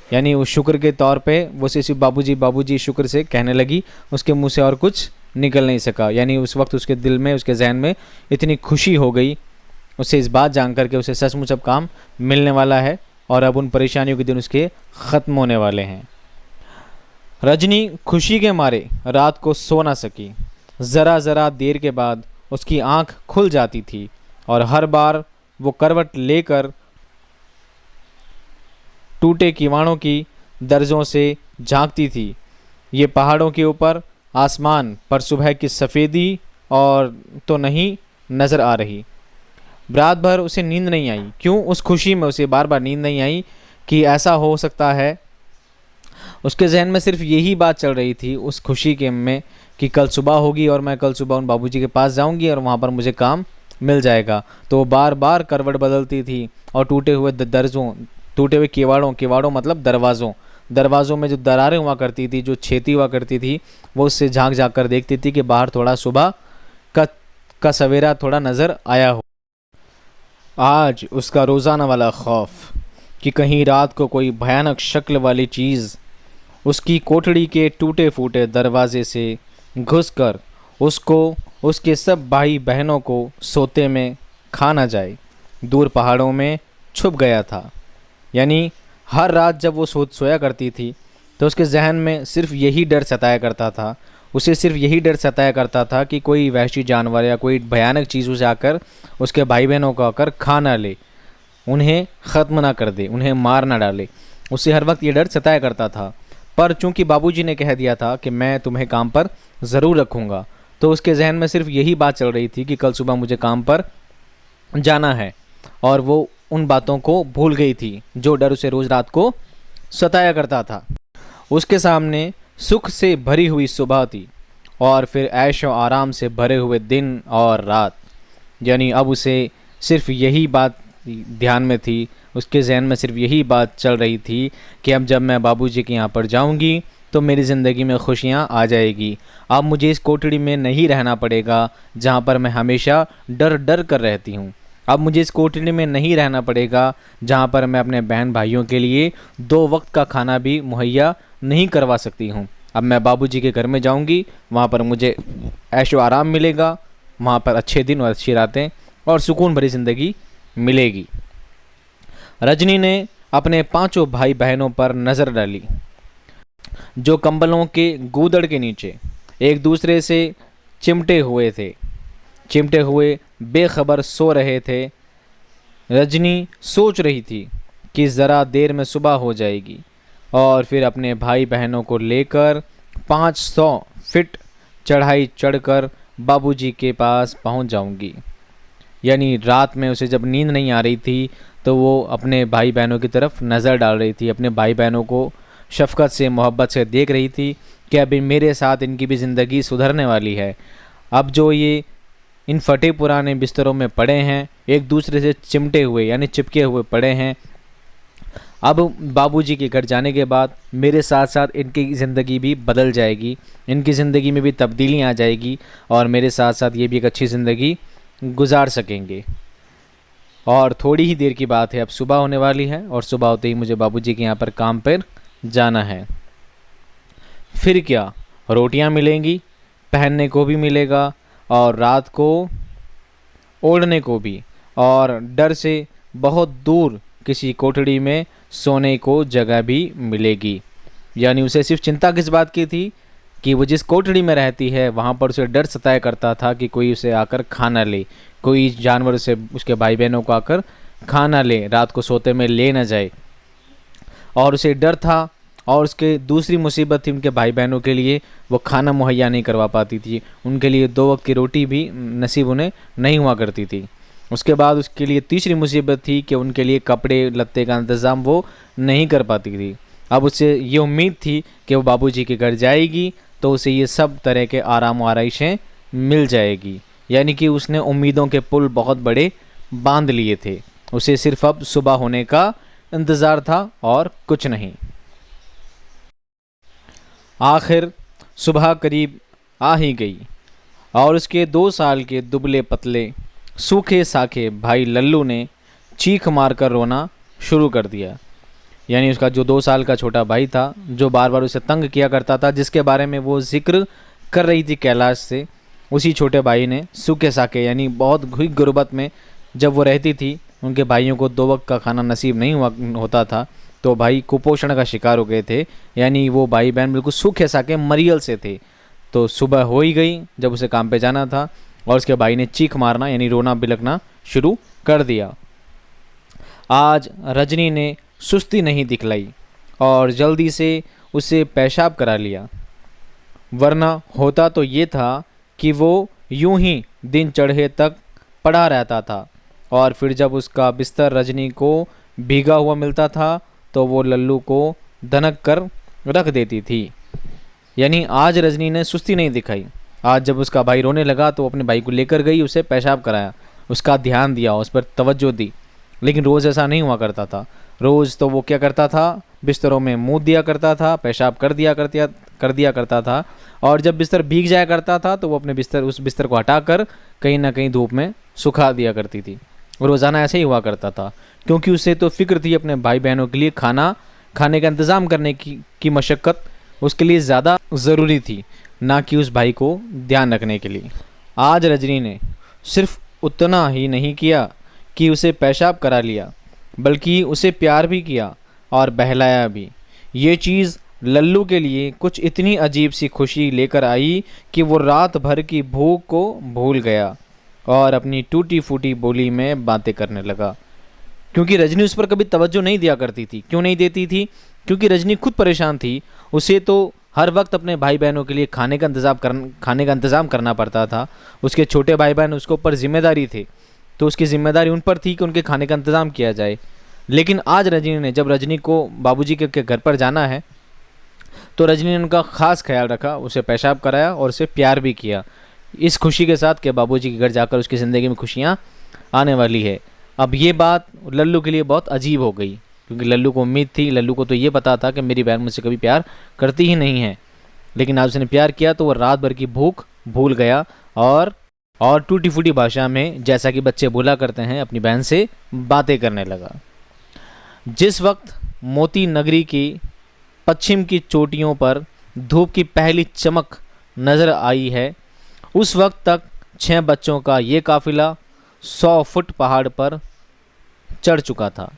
यानी उस शुक्र के तौर पे वो सिर्फ बाबूजी बाबूजी शुक्र से कहने लगी, उसके मुंह से और कुछ निकल नहीं सका। यानी उस वक्त उसके दिल में, उसके जहन में इतनी खुशी हो गई उसे इस बात जानकर के उसे सचमुच अब काम मिलने वाला है और अब उन परेशानियों के दिन उसके ख़त्म होने वाले हैं। रजनी खुशी के मारे रात को सो ना सकी। ज़रा ज़रा देर के बाद उसकी आंख खुल जाती थी और हर बार वो करवट लेकर टूटे किवाड़ों की दर्जों से झांकती थी। ये पहाड़ों के ऊपर आसमान पर सुबह की सफ़ेदी और तो नहीं नज़र आ रही। रात भर उसे नींद नहीं आई। क्यों? उस खुशी में उसे बार बार नींद नहीं आई कि ऐसा हो सकता है। उसके जहन में सिर्फ यही बात चल रही थी उस खुशी के में कि कल सुबह होगी और मैं कल सुबह उन बाबूजी के पास जाऊंगी और वहाँ पर मुझे काम मिल जाएगा। तो वो बार बार करवट बदलती थी और टूटे हुए दर्जों, टूटे हुए किवाड़ों मतलब दरवाज़ों में जो दरारें हुआ करती थी, जो छेती हुआ करती थी, वो उससे झांक झांक कर देखती थी कि बाहर थोड़ा सुबह का सवेरा थोड़ा नज़र आया हो। आज उसका रोज़ाना वाला खौफ कि कहीं रात को कोई भयानक शक्ल वाली चीज़ उसकी कोठड़ी के टूटे फूटे दरवाजे से घुसकर उसको, उसके सब भाई बहनों को सोते में खा ना जाए, दूर पहाड़ों में छुप गया था। यानी हर रात जब वो सोया करती थी तो उसके जहन में सिर्फ यही डर सताया करता था, उसे सिर्फ यही डर सताया करता था कि कोई वहशी जानवर या कोई भयानक चीज़ उसे आकर उसके भाई बहनों को आकर खा ना ले, उन्हें ख़त्म ना कर दे, उन्हें मार ना डाले। उसे हर वक्त ये डर सताया करता था। पर चूंकि बाबूजी ने कह दिया था कि मैं तुम्हें काम पर ज़रूर रखूँगा, तो उसके जहन में सिर्फ यही बात चल रही थी कि कल सुबह मुझे काम पर जाना है और वो उन बातों को भूल गई थी जो डर उसे रोज़ रात को सताया करता था। उसके सामने सुख से भरी हुई सुबह थी और फिर ऐश और आराम से भरे हुए दिन और रात। यानी अब उसे सिर्फ यही बात ध्यान में थी, उसके जहन में सिर्फ यही बात चल रही थी कि अब जब मैं बाबूजी के यहाँ पर जाऊँगी तो मेरी ज़िंदगी में खुशियाँ आ जाएगी। अब मुझे इस कोठड़ी में नहीं रहना पड़ेगा जहाँ पर मैं हमेशा डर डर कर रहती हूँ। अब मुझे इस कोठड़ी में नहीं रहना पड़ेगा जहाँ पर मैं अपने बहन भाइयों के लिए 2 वक्त का खाना भी मुहैया नहीं करवा सकती हूँ। अब मैं बाबूजी के घर में जाऊँगी, वहाँ पर मुझे ऐशो आराम मिलेगा, वहाँ पर अच्छे दिन और अच्छी रातें और सुकून भरी ज़िंदगी मिलेगी। रजनी ने अपने 5 भाई बहनों पर नज़र डाली जो कंबलों के गूदड़ के नीचे एक दूसरे से चिमटे हुए बेखबर सो रहे थे। रजनी सोच रही थी कि ज़रा देर में सुबह हो जाएगी और फिर अपने भाई बहनों को लेकर 500 फीट चढ़ाई चढ़कर बाबूजी के पास पहुंच जाऊंगी। यानी रात में उसे जब नींद नहीं आ रही थी तो वो अपने भाई बहनों की तरफ नज़र डाल रही थी, अपने भाई बहनों को शफ़क़त से, मोहब्बत से देख रही थी कि अभी मेरे साथ इनकी भी ज़िंदगी सुधरने वाली है। अब जो ये इन फटे पुराने बिस्तरों में पड़े हैं, एक दूसरे से चिमटे हुए यानी चिपके हुए पड़े हैं, अब बाबूजी के घर जाने के बाद मेरे साथ साथ इनकी ज़िंदगी भी बदल जाएगी, इनकी ज़िंदगी में भी तब्दीलियाँ आ जाएगी और मेरे साथ साथ ये भी एक अच्छी ज़िंदगी गुजार सकेंगे। और थोड़ी ही देर की बात है, अब सुबह होने वाली है और सुबह होते ही मुझे बाबूजी के यहाँ पर काम पर जाना है। फिर क्या, रोटियां मिलेंगी, पहनने को भी मिलेगा और रात को ओढ़ने को भी, और डर से बहुत दूर किसी कोठड़ी में सोने को जगह भी मिलेगी। यानी उसे सिर्फ चिंता किस बात की थी कि वो जिस कोठड़ी में रहती है वहाँ पर उसे डर सताया करता था कि कोई उसे आकर खा ना ले, कोई जानवर उसे, उसके भाई बहनों को आकर खा ना ले, रात को सोते में ले ना जाए। और उसे डर था, और उसके दूसरी मुसीबत थी उनके भाई बहनों के लिए, वो खाना मुहैया नहीं करवा पाती थी, उनके लिए 2 वक्त की रोटी भी नसीब उन्हें नहीं हुआ करती थी। उसके बाद उसके लिए तीसरी मुसीबत थी कि उनके लिए कपड़े लत्ते का इंतज़ाम वो नहीं कर पाती थी। अब उससे ये उम्मीद थी कि वो बाबूजी के घर जाएगी तो उसे ये सब तरह के आराम व आराइशें मिल जाएगी। यानी कि उसने उम्मीदों के पुल बहुत बड़े बांध लिए थे, उसे सिर्फ अब सुबह होने का इंतज़ार था और कुछ नहीं। आखिर सुबह करीब आ ही गई और उसके 2 साल के दुबले पतले सूखे साखे भाई लल्लू ने चीख मारकर रोना शुरू कर दिया। यानी उसका जो 2 साल का छोटा भाई था, जो बार बार उसे तंग किया करता था, जिसके बारे में वो जिक्र कर रही थी कैलाश से, उसी छोटे भाई ने सूखे साखे यानी बहुत घुई गुर्बत में जब वो रहती थी, उनके भाइयों को 2 वक्त का खाना नसीब नहीं होता था, तो भाई कुपोषण का शिकार हो गए थे। यानी वो भाई बहन बिल्कुल सूखे साखे मरियल से थे। तो सुबह हो ही गई जब उसे काम पे जाना था और उसके भाई ने चीख मारना यानी रोना बिलखना शुरू कर दिया। आज रजनी ने सुस्ती नहीं दिखलाई और जल्दी से उसे पेशाब करा लिया, वरना होता तो ये था कि वो यूं ही दिन चढ़े तक पड़ा रहता था और फिर जब उसका बिस्तर रजनी को भीगा हुआ मिलता था तो वो लल्लू को धनक कर रख देती थी। यानी आज रजनी ने सुस्ती नहीं दिखाई। आज जब उसका भाई रोने लगा तो अपने भाई को लेकर गई, उसे पेशाब कराया, उसका ध्यान दिया, उस पर तवज्जो दी। लेकिन रोज़ ऐसा नहीं हुआ करता था। रोज़ तो वो क्या करता था, बिस्तरों में मुँह दिया करता था, पेशाब कर दिया करता था, और जब बिस्तर भीग जाया करता था तो वो अपने उस बिस्तर को हटाकर कहीं ना कहीं धूप में सुखा दिया करती थी। रोज़ाना ऐसे ही हुआ करता था, क्योंकि उसे तो फिक्र थी अपने भाई बहनों के लिए खाने का इंतज़ाम करने की मशक्क़त उसके लिए ज़्यादा ज़रूरी थी, ना कि उस भाई को ध्यान रखने के लिए। आज रजनी ने सिर्फ उतना ही नहीं किया कि उसे पेशाब करा लिया, बल्कि उसे प्यार भी किया और बहलाया भी। ये चीज़ लल्लू के लिए कुछ इतनी अजीब सी खुशी लेकर आई कि वो रात भर की भूख को भूल गया और अपनी टूटी फूटी बोली में बातें करने लगा। क्योंकि रजनी उस पर कभी तवज्जो नहीं दिया करती थी। क्यों नहीं देती थी? क्योंकि रजनी खुद परेशान थी। उसे तो हर वक्त अपने भाई बहनों के लिए खाने का इंतज़ाम करना पड़ता था। उसके छोटे भाई बहन उसके ऊपर जिम्मेदारी थे, तो उसकी जिम्मेदारी उन पर थी कि उनके खाने का इंतज़ाम किया जाए। लेकिन आज रजनी ने, जब रजनी को बाबूजी के घर पर जाना है, तो रजनी ने उनका ख़ास ख्याल रखा, उसे पेशाब कराया और उसे प्यार भी किया, इस खुशी के साथ कि बाबूजी के घर जाकर उसकी ज़िंदगी में खुशियाँ आने वाली है। अब ये बात लल्लू के लिए बहुत अजीब हो गई, क्योंकि लल्लू को उम्मीद थी, लल्लू को तो ये पता था कि मेरी बहन मुझसे कभी प्यार करती ही नहीं है। लेकिन आज उसने प्यार किया तो वो रात भर की भूख भूल गया और टूटी फूटी भाषा में, जैसा कि बच्चे बोला करते हैं, अपनी बहन से बातें करने लगा। जिस वक्त मोती नगरी की पश्चिम की चोटियों पर धूप की पहली चमक नज़र आई है, उस वक्त तक 6 बच्चों का ये काफिला 100 फुट पहाड़ पर चढ़ चुका था।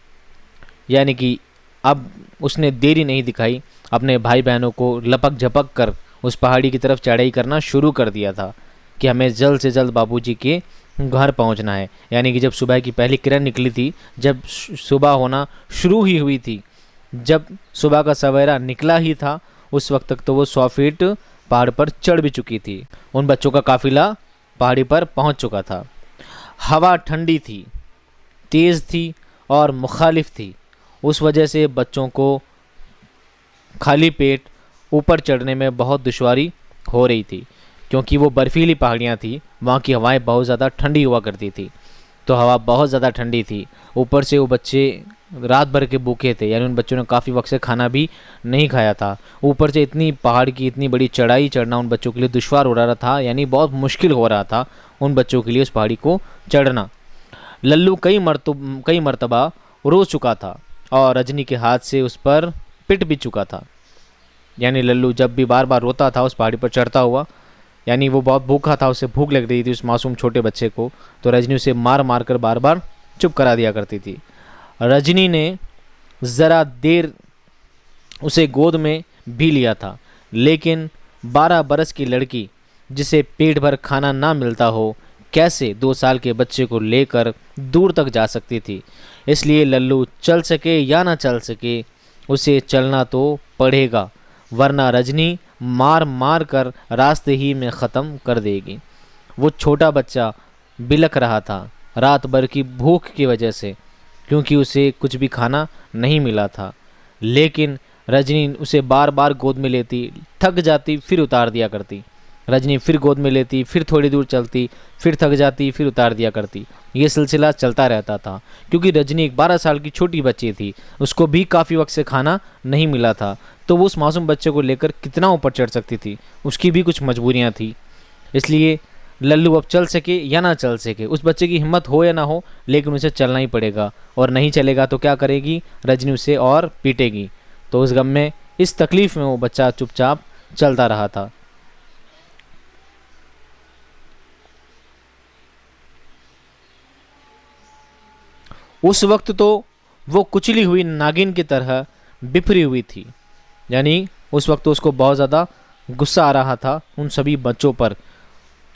यानी कि अब उसने देरी नहीं दिखाई, अपने भाई बहनों को लपक झपक कर उस पहाड़ी की तरफ चढ़ाई करना शुरू कर दिया था कि हमें जल्द से जल्द बाबूजी के घर पहुंचना है। यानी कि जब सुबह की पहली किरण निकली थी, जब सुबह होना शुरू ही हुई थी, जब सुबह का सवेरा निकला ही था, उस वक्त तक तो वो 100 फीट पहाड़ पर चढ़ भी चुकी थी। उन बच्चों का काफिला पहाड़ी पर पहुंच चुका था। हवा ठंडी थी, तेज़ थी और मुखालिफ थी। उस वजह से बच्चों को खाली पेट ऊपर चढ़ने में बहुत दुश्वारी हो रही थी, क्योंकि वो बर्फीली पहाड़ियाँ थी, वहाँ की हवाएं बहुत ज़्यादा ठंडी हुआ करती थी। तो हवा बहुत ज़्यादा ठंडी थी, ऊपर से वो बच्चे रात भर के भूखे थे, यानी उन बच्चों ने काफ़ी वक्त से खाना भी नहीं खाया था। ऊपर से इतनी पहाड़ की इतनी बड़ी चढ़ाई चढ़ना उन बच्चों के लिए दुश्वार हो रहा था, यानी बहुत मुश्किल हो रहा था उन बच्चों के लिए उस पहाड़ी को चढ़ना। लल्लू कई मर्तबा रो चुका था और रजनी के हाथ से उस पर पिट भी चुका था। यानी लल्लू जब भी बार बार रोता था उस पहाड़ी पर चढ़ता हुआ, यानी वो बहुत भूखा था, उसे भूख लग रही थी उस मासूम छोटे बच्चे को, तो रजनी उसे मार मार कर बार बार चुप करा दिया करती थी। रजनी ने ज़रा देर उसे गोद में भी लिया था, लेकिन 12 बरस की लड़की जिसे पेट भर खाना ना मिलता हो कैसे 2 साल के बच्चे को लेकर दूर तक जा सकती थी। इसलिए लल्लू चल सके या ना चल सके उसे चलना तो पड़ेगा, वरना रजनी मार मार कर रास्ते ही में ख़त्म कर देगी। वो छोटा बच्चा बिलख रहा था रात भर की भूख की वजह से, क्योंकि उसे कुछ भी खाना नहीं मिला था। लेकिन रजनी उसे बार बार गोद में लेती, थक जाती फिर उतार दिया करती। रजनी फिर गोद में लेती, फिर थोड़ी दूर चलती, फिर थक जाती, फिर उतार दिया करती। ये सिलसिला चलता रहता था, क्योंकि रजनी एक 12 साल की छोटी बच्ची थी, उसको भी काफ़ी वक्त से खाना नहीं मिला था, तो वो उस मासूम बच्चे को लेकर कितना ऊपर चढ़ सकती थी, उसकी भी कुछ मजबूरियाँ थी। इसलिए लल्लू अब चल सके या ना चल सके, उस बच्चे की हिम्मत हो या ना हो, लेकिन उसे चलना ही पड़ेगा, और नहीं चलेगा तो क्या करेगी, रजनी उसे और पीटेगी। तो उस गम में, इस तकलीफ़ में वो बच्चा चुपचाप चलता रहा था। उस वक्त तो वो कुचली हुई नागिन की तरह बिफरी हुई थी। यानी उस वक्त तो उसको बहुत ज़्यादा गुस्सा आ रहा था उन सभी बच्चों पर,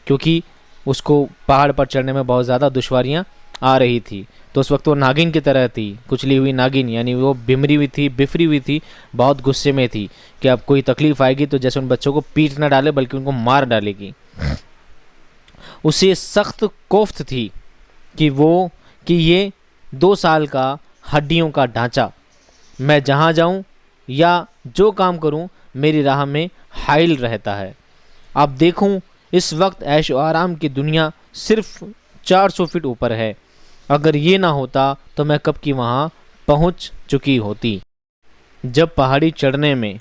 क्योंकि उसको पहाड़ पर चढ़ने में बहुत ज़्यादा दुश्वारियाँ आ रही थी। तो उस वक्त वो नागिन की तरह थी, कुचली हुई नागिन, यानी वो बिमरी हुई थी, बिफरी हुई थी, बहुत गुस्से में थी कि अब कोई तकलीफ़ आएगी तो जैसे उन बच्चों को पीट न डाले बल्कि उनको मार डालेगी। उसे सख्त कोफ्त थी कि ये 2 साल का हड्डियों का ढांचा, मैं जहाँ जाऊँ या जो काम करूँ मेरी राह में हाइल रहता है। अब देखूँ इस वक्त ऐश और आराम की दुनिया सिर्फ 400 फीट ऊपर है, अगर ये ना होता तो मैं कब की वहाँ पहुँच चुकी होती। जब पहाड़ी चढ़ने में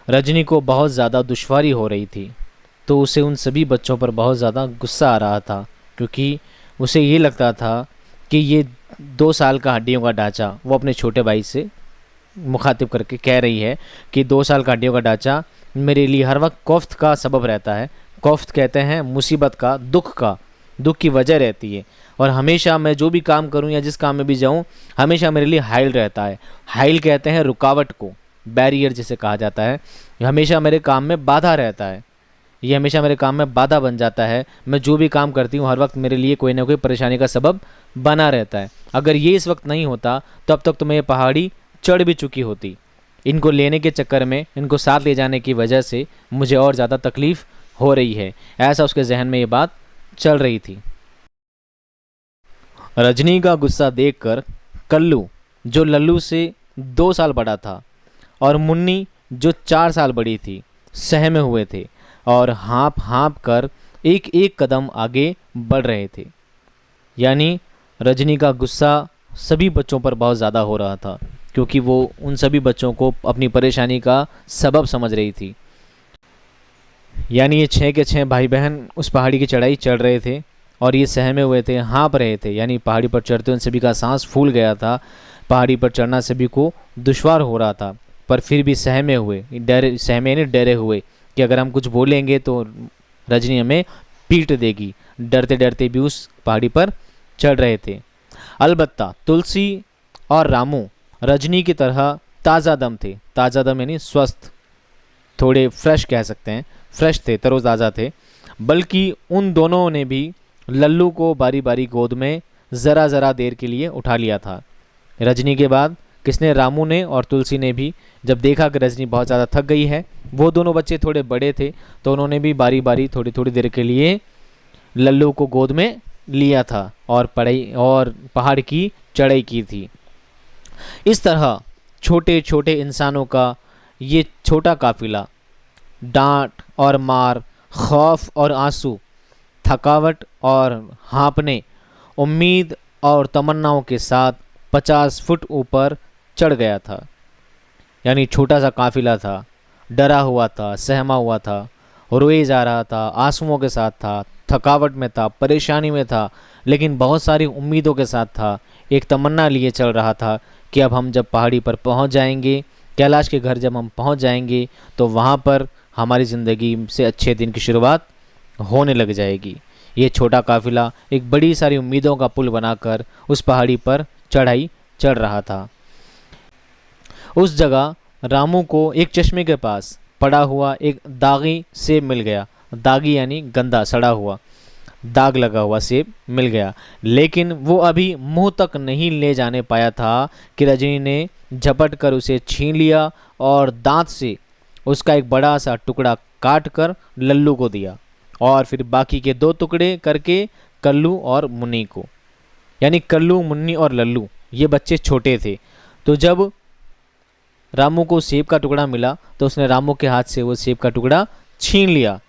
रजनी को बहुत ज़्यादा दुश्वारी हो रही थी तो उसे उन सभी बच्चों पर बहुत ज़्यादा गुस्सा आ रहा था, क्योंकि उसे ये लगता था कि ये 2 साल का हड्डियों का ढांचा, वो अपने छोटे भाई से मुखातिब करके कह रही है कि 2 साल का हड्डियों का ढांचा मेरे लिए हर वक्त कोफ्त का सबब रहता है। कोफ्त कहते हैं मुसीबत का, दुख की वजह रहती है, और हमेशा मैं जो भी काम करूं या जिस काम में भी जाऊं हमेशा मेरे लिए हाइल रहता है। हाइल कहते हैं रुकावट को, बैरियर जिसे कहा जाता है, हमेशा मेरे काम में बाधा रहता है, ये हमेशा मेरे काम में बाधा बन जाता है। मैं जो भी काम करती हूँ हर वक्त मेरे लिए कोई ना कोई परेशानी का सबब बना रहता है। अगर ये इस वक्त नहीं होता तो अब तक तो मैं ये पहाड़ी चढ़ भी चुकी होती। इनको लेने के चक्कर में, इनको साथ ले जाने की वजह से मुझे और ज़्यादा तकलीफ़ हो रही है, ऐसा उसके जहन में ये बात चल रही थी। रजनी का गुस्सा देखकर कल्लू, जो लल्लू से 2 साल बड़ा था, और मुन्नी जो 4 साल बड़ी थी, सहमे हुए थे और हाँप कर एक एक कदम आगे बढ़ रहे थे। यानी रजनी का गुस्सा सभी बच्चों पर बहुत ज़्यादा हो रहा था, क्योंकि वो उन सभी बच्चों को अपनी परेशानी का सबब समझ रही थी। यानी ये 6 के 6 भाई बहन उस पहाड़ी की चढ़ाई चढ़ रहे थे और ये सहमे हुए थे, हाँप रहे थे। यानी पहाड़ी पर चढ़ते उन सभी का सांस फूल गया था, पहाड़ी पर चढ़ना सभी को दुश्वार हो रहा था, पर फिर भी सहमे यानी डरे हुए कि अगर हम कुछ बोलेंगे तो रजनी हमें पीट देगी। डरते डरते भी उस पहाड़ी पर चढ़ रहे थे। अलबत्ता तुलसी और रामू रजनी की तरह ताज़ा दम थे। ताज़ा दम यानी स्वस्थ, थोड़े फ्रेश कह सकते हैं, फ्रेश थे, तरोताज़ा थे। बल्कि उन दोनों ने भी लल्लू को बारी बारी गोद में ज़रा ज़रा देर के लिए उठा लिया था। रजनी के बाद किसने, रामू ने और तुलसी ने भी जब देखा कि रजनी बहुत ज़्यादा थक गई है, वो दोनों बच्चे थोड़े बड़े थे तो उन्होंने भी बारी बारी थोड़ी थोड़ी देर के लिए लल्लू को गोद में लिया था और पहाड़ की चढ़ाई की थी। इस तरह छोटे छोटे इंसानों का ये छोटा काफिला डांट और मार, खौफ और आंसू, थकावट और हाँपने, उम्मीद और तमन्नाओं के साथ 50 फुट ऊपर चढ़ गया था। यानी छोटा सा काफिला था, डरा हुआ था, सहमा हुआ था, रोए जा रहा था, आंसुओं के साथ था, थकावट में था, परेशानी में था, लेकिन बहुत सारी उम्मीदों के साथ था। एक तमन्ना लिए चल रहा था कि अब हम जब पहाड़ी पर पहुंच जाएंगे, कैलाश के घर जब हम पहुंच जाएंगे, तो वहां पर हमारी ज़िंदगी से अच्छे दिन की शुरुआत होने लग जाएगी। ये छोटा काफिला एक बड़ी सारी उम्मीदों का पुल बनाकर उस पहाड़ी पर चढ़ाई चढ़ रहा था। उस जगह रामू को एक चश्मे के पास पड़ा हुआ एक दागी सेब मिल गया। दागी यानी गंदा, सड़ा हुआ, दाग लगा हुआ सेब मिल गया। लेकिन वो अभी मुंह तक नहीं ले जाने पाया था कि रजनी ने झपट कर उसे छीन लिया और दांत से उसका एक बड़ा सा टुकड़ा काट कर लल्लू को दिया, और फिर बाकी के 2 टुकड़े करके कल्लू और मुन्नी को। यानी कल्लू, मुन्नी और लल्लू ये बच्चे छोटे थे। तो जब रामू को सेब का टुकड़ा मिला तो उसने रामू के हाथ से वो सेब का टुकड़ा छीन लिया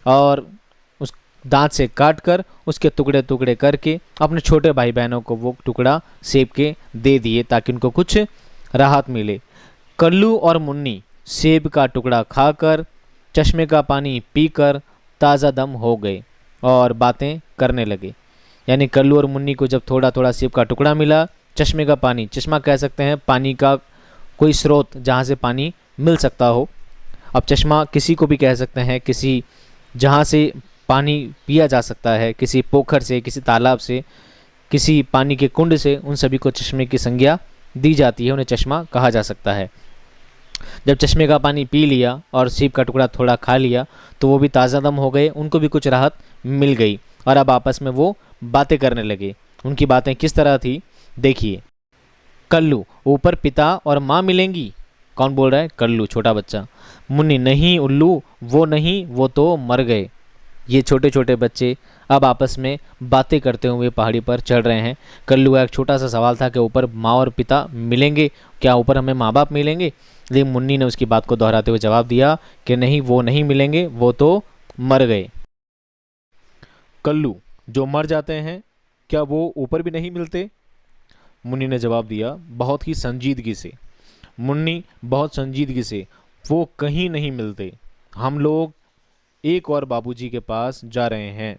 और उस दांत से काट कर उसके टुकड़े टुकड़े करके अपने छोटे भाई बहनों को वो टुकड़ा सेब के दे दिए ताकि उनको कुछ राहत मिले। कल्लू और मुन्नी सेब का टुकड़ा खाकर, चश्मे का पानी पीकर ताज़ा दम हो गए और बातें करने लगे। यानी कल्लू और मुन्नी को जब थोड़ा थोड़ा सेब का टुकड़ा मिला, चश्मे का पानी, चश्मा कह सकते हैं पानी का कोई स्रोत जहाँ से पानी मिल सकता हो। अब चश्मा किसी को भी कह सकते हैं, किसी जहाँ से पानी पिया जा सकता है, किसी पोखर से, किसी तालाब से, किसी पानी के कुंड से, उन सभी को चश्मे की संज्ञा दी जाती है, उन्हें चश्मा कहा जा सकता है। जब चश्मे का पानी पी लिया और सेब का टुकड़ा थोड़ा खा लिया तो वो भी ताज़ा दम हो गए, उनको भी कुछ राहत मिल गई और अब आपस में वो बातें करने लगे। उनकी बातें किस तरह थी देखिए। कल्लू, ऊपर पिता और माँ मिलेंगी। कौन बोल रहा है? कल्लू, छोटा बच्चा। मुन्नी, नहीं उल्लू, वो नहीं, वो तो मर गए। ये छोटे छोटे बच्चे अब आपस में बातें करते हुए पहाड़ी पर चढ़ रहे हैं। कल्लू का एक छोटा सा सवाल था कि ऊपर माँ और पिता मिलेंगे क्या, ऊपर हमें माँ बाप मिलेंगे? लेकिन मुन्नी ने उसकी बात को दोहराते हुए जवाब दिया कि नहीं, वो नहीं मिलेंगे, वो तो मर गए। कल्लू, जो मर जाते हैं क्या वो ऊपर भी नहीं मिलते? मुन्नी ने जवाब दिया बहुत ही संजीदगी से। मुन्नी, बहुत संजीदगी से, वो कहीं नहीं मिलते। हम लोग एक और बाबूजी के पास जा रहे हैं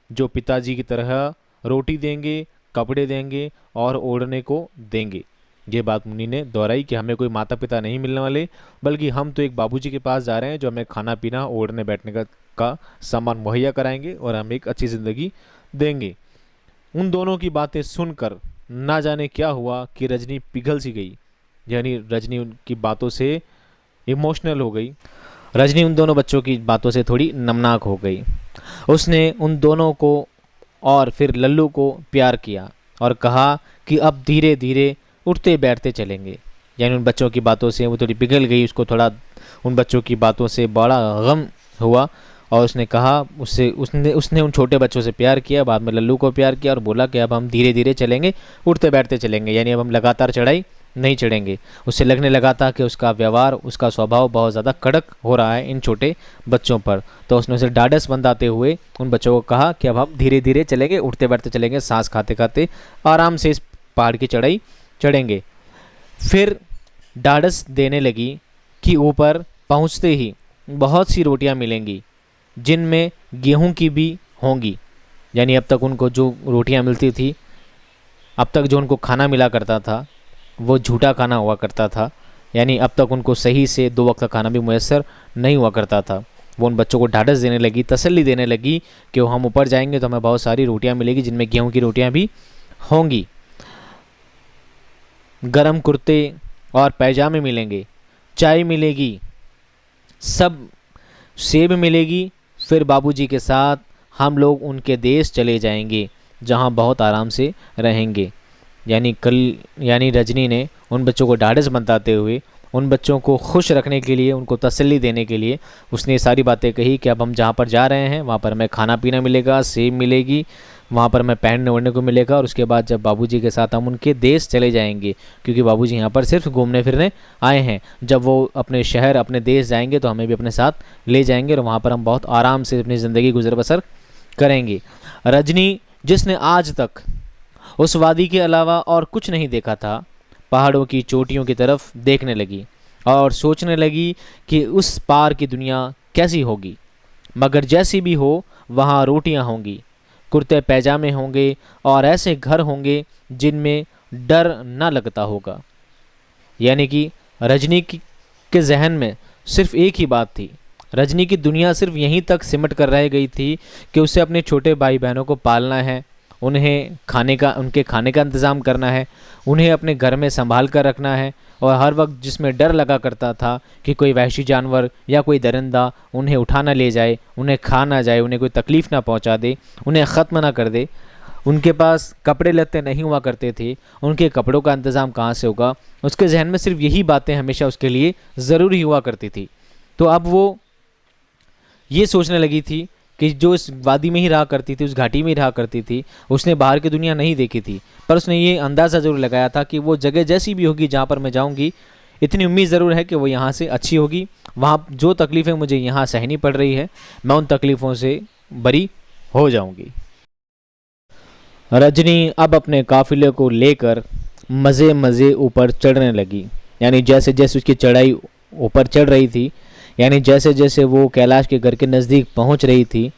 जो पिताजी की तरह रोटी देंगे, कपड़े देंगे और ओढ़ने को देंगे। ये बात मुन्नी ने दोहराई कि हमें कोई माता पिता नहीं मिलने वाले, बल्कि हम तो एक बाबूजी के पास जा रहे हैं जो हमें खाना पीना, ओढ़ने बैठने का सामान मुहैया कराएंगे और हमें एक अच्छी ज़िंदगी देंगे। उन दोनों की बातें सुनकर ना जाने क्या हुआ कि रजनी पिघल सी गई। यानी रजनी उनकी बातों से इमोशनल हो गई। रजनी उन दोनों बच्चों की बातों से थोड़ी नमनाक हो गई। उसने उन दोनों को और फिर लल्लू को प्यार किया और कहा कि अब धीरे धीरे उठते बैठते चलेंगे। यानी उन बच्चों की बातों से वो थोड़ी पिघल गई, उसको थोड़ा उन बच्चों की बातों से बड़ा गम हुआ और उसने कहा उसने उन छोटे बच्चों से प्यार किया, बाद में लल्लू को प्यार किया और बोला कि अब हम धीरे धीरे चलेंगे, उठते बैठते चलेंगे। यानी अब हम लगातार चढ़ाई नहीं चढ़ेंगे। उससे लगने लगा था कि उसका व्यवहार, उसका स्वभाव बहुत ज़्यादा कड़क हो रहा है इन छोटे बच्चों पर। तो उसने उसे ढाढ़स बंधाते हुए उन बच्चों को कहा कि अब हम धीरे धीरे चलेंगे, उठते बैठते चलेंगे, सांस खाते खाते आराम से इस पहाड़ की चढ़ाई चढ़ेंगे। फिर ढाढ़स देने लगी कि ऊपर पहुंचते ही बहुत सी रोटियां मिलेंगी जिनमें गेहूं की भी होंगी। यानी अब तक उनको जो रोटियां मिलती थी, अब तक जो उनको खाना मिला करता था वो झूठा खाना हुआ करता था। यानी अब तक उनको सही से 2 वक्त का खाना भी मुयस्सर नहीं हुआ करता था। वो उन बच्चों को ढाढ़स देने लगी, तसल्ली देने लगी कि हम ऊपर जाएंगे तो हमें बहुत सारी रोटियां मिलेगी जिनमें गेहूं की रोटियां भी होंगी, गरम कुर्ते और पैजामे मिलेंगे, चाय मिलेगी, सब सेब मिलेगी। फिर बाबूजी के साथ हम लोग उनके देश चले जाएंगे जहां बहुत आराम से रहेंगे। यानी रजनी ने उन बच्चों को ढाढ़स बंधाते हुए, उन बच्चों को खुश रखने के लिए, उनको तसल्ली देने के लिए उसने ये सारी बातें कही कि अब हम जहाँ पर जा रहे हैं वहाँ पर हमें खाना पीना मिलेगा, सेब मिलेगी, वहाँ पर हमें पहनने ओढ़ने को मिलेगा और उसके बाद जब बाबूजी के साथ हम उनके देश चले जाएंगे, क्योंकि बाबूजी यहाँ पर सिर्फ घूमने फिरने आए हैं, जब वो अपने शहर, अपने देश जाएंगे तो हमें भी अपने साथ ले जाएंगे और वहाँ पर हम बहुत आराम से अपनी ज़िंदगी गुजर बसर करेंगे। रजनी, जिसने आज तक उस वादी के अलावा और कुछ नहीं देखा था, पहाड़ों की चोटियों की तरफ देखने लगी और सोचने लगी कि उस पार की दुनिया कैसी होगी। मगर जैसी भी हो वहाँ रोटियाँ होंगी, कुर्ते पैजामे होंगे और ऐसे घर होंगे जिनमें डर न लगता होगा। यानी कि रजनी के जहन में सिर्फ एक ही बात थी। रजनी की दुनिया सिर्फ यहीं तक सिमट कर रह गई थी कि उसे अपने छोटे भाई बहनों को पालना है, उन्हें उनके खाने का इंतज़ाम करना है, उन्हें अपने घर में संभाल कर रखना है। और हर वक्त जिसमें डर लगा करता था कि कोई वहशी जानवर या कोई दरिंदा उन्हें उठा ना ले जाए, उन्हें खा ना जाए, उन्हें कोई तकलीफ़ ना पहुंचा दे, उन्हें ख़त्म ना कर दे। उनके पास कपड़े लत्ते नहीं हुआ करते थे, उनके कपड़ों का इंतज़ाम कहाँ से होगा। उसके जहन में सिर्फ यही बातें हमेशा उसके लिए ज़रूरी हुआ करती थी। तो अब वो ये सोचने लगी थी कि जो इस वादी में ही रहा करती थी, उस घाटी में ही रहा करती थी, उसने बाहर की दुनिया नहीं देखी थी, पर उसने ये अंदाज़ा ज़रूर लगाया था कि वो जगह जैसी भी होगी जहाँ पर मैं जाऊँगी, इतनी उम्मीद ज़रूर है कि वो यहाँ से अच्छी होगी। वहाँ जो तकलीफ़ें मुझे यहाँ सहनी पड़ रही है, मैं उन तकलीफ़ों से बरी हो जाऊँगी। रजनी अब अपने काफ़िले को लेकर मज़े मज़े ऊपर चढ़ने लगी। यानी जैसे जैसे उसकी चढ़ाई ऊपर चढ़ रही थी, यानी जैसे जैसे वो कैलाश के घर के नज़दीक पहुंच रही थी,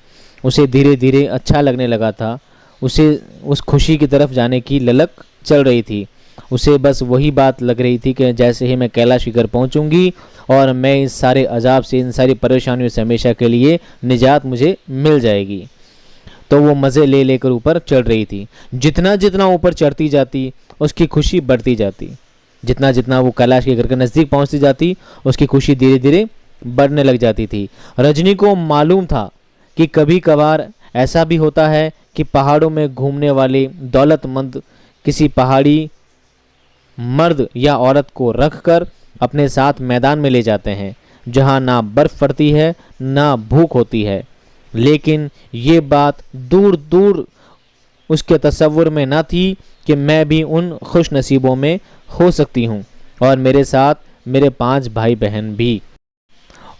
उसे धीरे धीरे अच्छा लगने लगा था। उसे उस खुशी की तरफ जाने की ललक चल रही थी। उसे बस वही बात लग रही थी कि जैसे ही मैं कैलाश के घर पहुंचूंगी और मैं इस सारे अजाब से, इन सारी परेशानियों से हमेशा के लिए निजात मुझे मिल जाएगी। तो वो मज़े ले लेकर ऊपर चढ़ रही थी। जितना जितना ऊपर चढ़ती जाती उसकी खुशी बढ़ती जाती, जितना जितना वो कैलाश के घर के नज़दीक पहुंचती जाती उसकी खुशी धीरे धीरे बढ़ने लग जाती थी। रजनी को मालूम था कि कभी कभार ऐसा भी होता है कि पहाड़ों में घूमने वाले दौलतमंद किसी पहाड़ी मर्द या औरत को रखकर अपने साथ मैदान में ले जाते हैं, जहां ना बर्फ़ पड़ती है ना भूख होती है। लेकिन ये बात दूर दूर उसके तसव्वुर में ना थी कि मैं भी उन खुश नसीबों में हो सकती हूँ, और मेरे साथ मेरे 5 भाई बहन भी।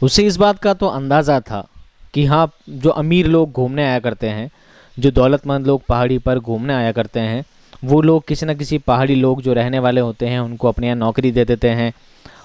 उसे इस बात का तो अंदाज़ा था कि हाँ, जो अमीर लोग घूमने आया करते हैं, जो दौलतमंद लोग पहाड़ी पर घूमने आया करते हैं, वो लोग किसी न किसी पहाड़ी लोग जो रहने वाले होते हैं उनको अपने यहाँ नौकरी दे देते हैं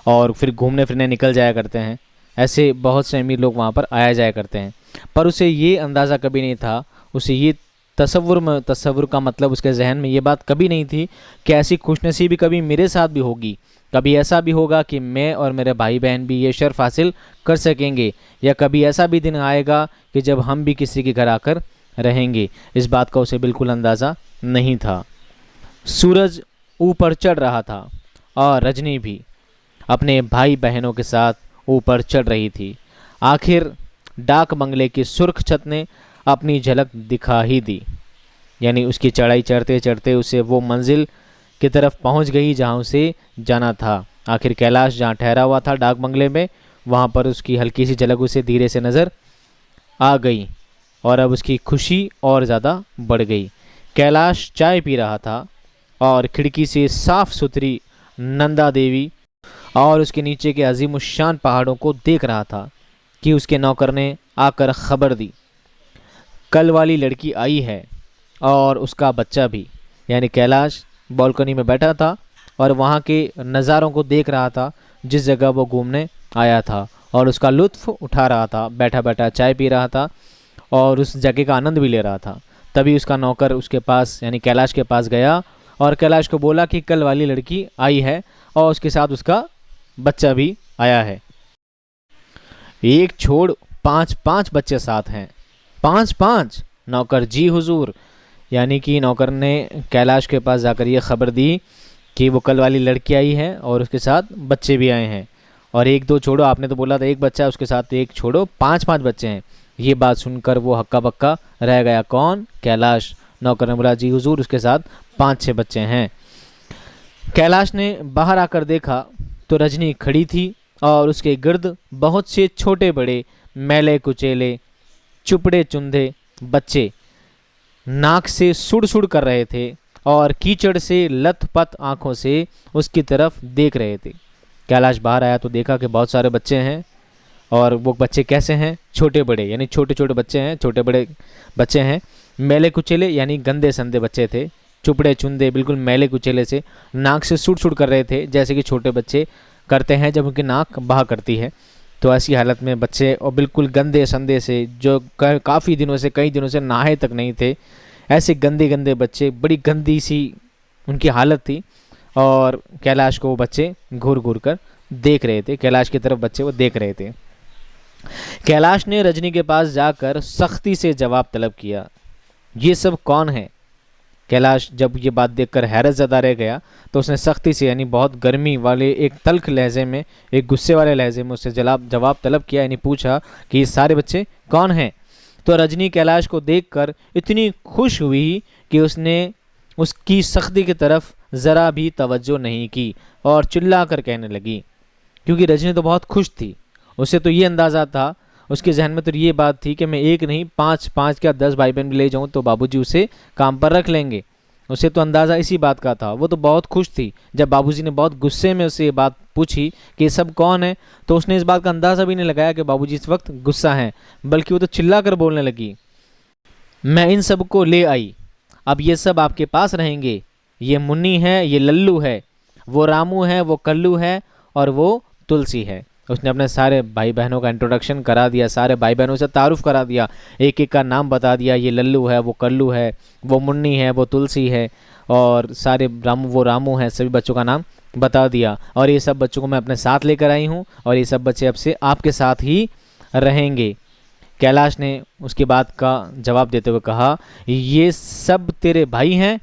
और फिर घूमने फिरने निकल जाया करते हैं। ऐसे बहुत से अमीर लोग वहाँ पर आया जाया करते हैं। पर उसे ये अंदाज़ा कभी नहीं था, उसे ये तसव्वुर का मतलब उसके जहन में ये बात कभी नहीं थी कि ऐसी खुशनसीबी कभी मेरे साथ भी होगी, कभी ऐसा भी होगा कि मैं और मेरे भाई बहन भी ये शर्फ हासिल कर सकेंगे, या कभी ऐसा भी दिन आएगा कि जब हम भी किसी के घर आकर रहेंगे। इस बात का उसे बिल्कुल अंदाज़ा नहीं था। सूरज ऊपर चढ़ रहा था और रजनी भी अपने भाई बहनों के साथ ऊपर चढ़ रही थी। आखिर डाक बंगले की सुर्ख छत ने अपनी झलक दिखा ही दी। यानी उसकी चढ़ाई चढ़ते चढ़ते उसे वो मंजिल की तरफ पहुंच गई जहां उसे जाना था। आखिर कैलाश जहां ठहरा हुआ था डाक बंगले में, वहां पर उसकी हल्की सी झलक उसे धीरे से नज़र आ गई और अब उसकी खुशी और ज़्यादा बढ़ गई। कैलाश चाय पी रहा था और खिड़की से साफ सुथरी नंदा देवी और उसके नीचे के अजीमुशान पहाड़ों को देख रहा था कि उसके नौकर ने आकर खबर दी, कल वाली लड़की आई है और उसका बच्चा भी। यानी कैलाश बालकनी में बैठा था और वहाँ के नज़ारों को देख रहा था जिस जगह वो घूमने आया था, और उसका लुत्फ़ उठा रहा था। बैठा बैठा चाय पी रहा था और उस जगह का आनंद भी ले रहा था। तभी उसका नौकर उसके पास यानी कैलाश के पास गया और कैलाश को बोला कि कल वाली लड़की आई है और उसके साथ उसका बच्चा भी आया है। एक छोड़ 5 बच्चे साथ हैं। 5? नौकर, जी हुजूर। यानी कि नौकर ने कैलाश के पास जाकर ये खबर दी कि वो कल वाली लड़की आई है और उसके साथ बच्चे भी आए हैं। और 1-2 छोड़ो, आपने तो बोला था एक बच्चा, उसके साथ 1 छोड़ो 5 बच्चे हैं। ये बात सुनकर वो हक्का बक्का रह गया। कौन? कैलाश। नौकर ने बोला जी हुजूर, उसके साथ 5-6 बच्चे हैं। कैलाश ने बाहर आकर देखा तो रजनी खड़ी थी और उसके गिर्द बहुत से छोटे बड़े मैले कुचेले चुपड़े चुंधे बच्चे नाक से सुड़ सुड़ कर रहे थे और कीचड़ से लथपथ आंखों से उसकी तरफ देख रहे थे। कैलाश बाहर आया तो देखा कि बहुत सारे बच्चे हैं, और वो बच्चे कैसे हैं? छोटे बड़े, यानी छोटे छोटे बच्चे हैं, छोटे बड़े बच्चे हैं। मैले कुचेले यानी गंदे संदे बच्चे थे, चुपड़े चुंदे बिल्कुल मैले कुचेले से नाक से सुड़ सुड़ कर रहे थे, जैसे कि छोटे बच्चे करते हैं जब उनकी नाक बहा करती है। तो ऐसी हालत में बच्चे और बिल्कुल गंदे संदे से, जो काफ़ी दिनों से, कई दिनों से नहाए तक नहीं थे, ऐसे गंदे गंदे बच्चे, बड़ी गंदी सी उनकी हालत थी। और कैलाश को वो बच्चे घूर घूर कर देख रहे थे, कैलाश की तरफ बच्चे वो देख रहे थे। कैलाश ने रजनी के पास जाकर सख्ती से जवाब तलब किया, ये सब कौन है? कैलाश जब ये बात देखकर हैरत ज़दा रह गया तो उसने सख्ती से, यानी बहुत गर्मी वाले एक तल्ख लहजे में, एक गुस्से वाले लहजे में उससे जवाब तलब किया, यानी पूछा कि ये सारे बच्चे कौन हैं? तो रजनी कैलाश को देखकर इतनी खुश हुई कि उसने उसकी सख्ती की तरफ ज़रा भी तवज्जो नहीं की और चिल्ला कर कहने लगी, क्योंकि रजनी तो बहुत खुश थी। उसे तो ये अंदाज़ा था, उसके जहन में तो ये बात थी कि मैं एक नहीं 5 क्या 10 भाई बहन भी ले जाऊँ तो बाबूजी उसे काम पर रख लेंगे। उसे तो अंदाज़ा इसी बात का था। वो तो बहुत खुश थी। जब बाबूजी ने बहुत गुस्से में उससे ये बात पूछी कि ये सब कौन है, तो उसने इस बात का अंदाज़ा भी नहीं लगाया कि बाबूजी इस वक्त गुस्सा हैं, बल्कि वो तो चिल्ला कर बोलने लगी, मैं इन सब को ले आई, अब ये सब आपके पास रहेंगे। ये मुन्नी है, ये लल्लू है, वो रामू है, वो कल्लू है और वो तुलसी है। उसने अपने सारे भाई बहनों का इंट्रोडक्शन करा दिया, सारे भाई बहनों से तारुफ करा दिया, एक एक का नाम बता दिया, ये लल्लू है, वो कल्लू है, वो मुन्नी है, वो तुलसी है, और सारे वो रामू है, सभी बच्चों का नाम बता दिया। और ये सब बच्चों को मैं अपने साथ लेकर आई हूँ और ये सब बच्चे अब से आपके साथ ही रहेंगे। कैलाश ने उसकी बात का जवाब देते हुए कहा, ये सब तेरे भाई हैं?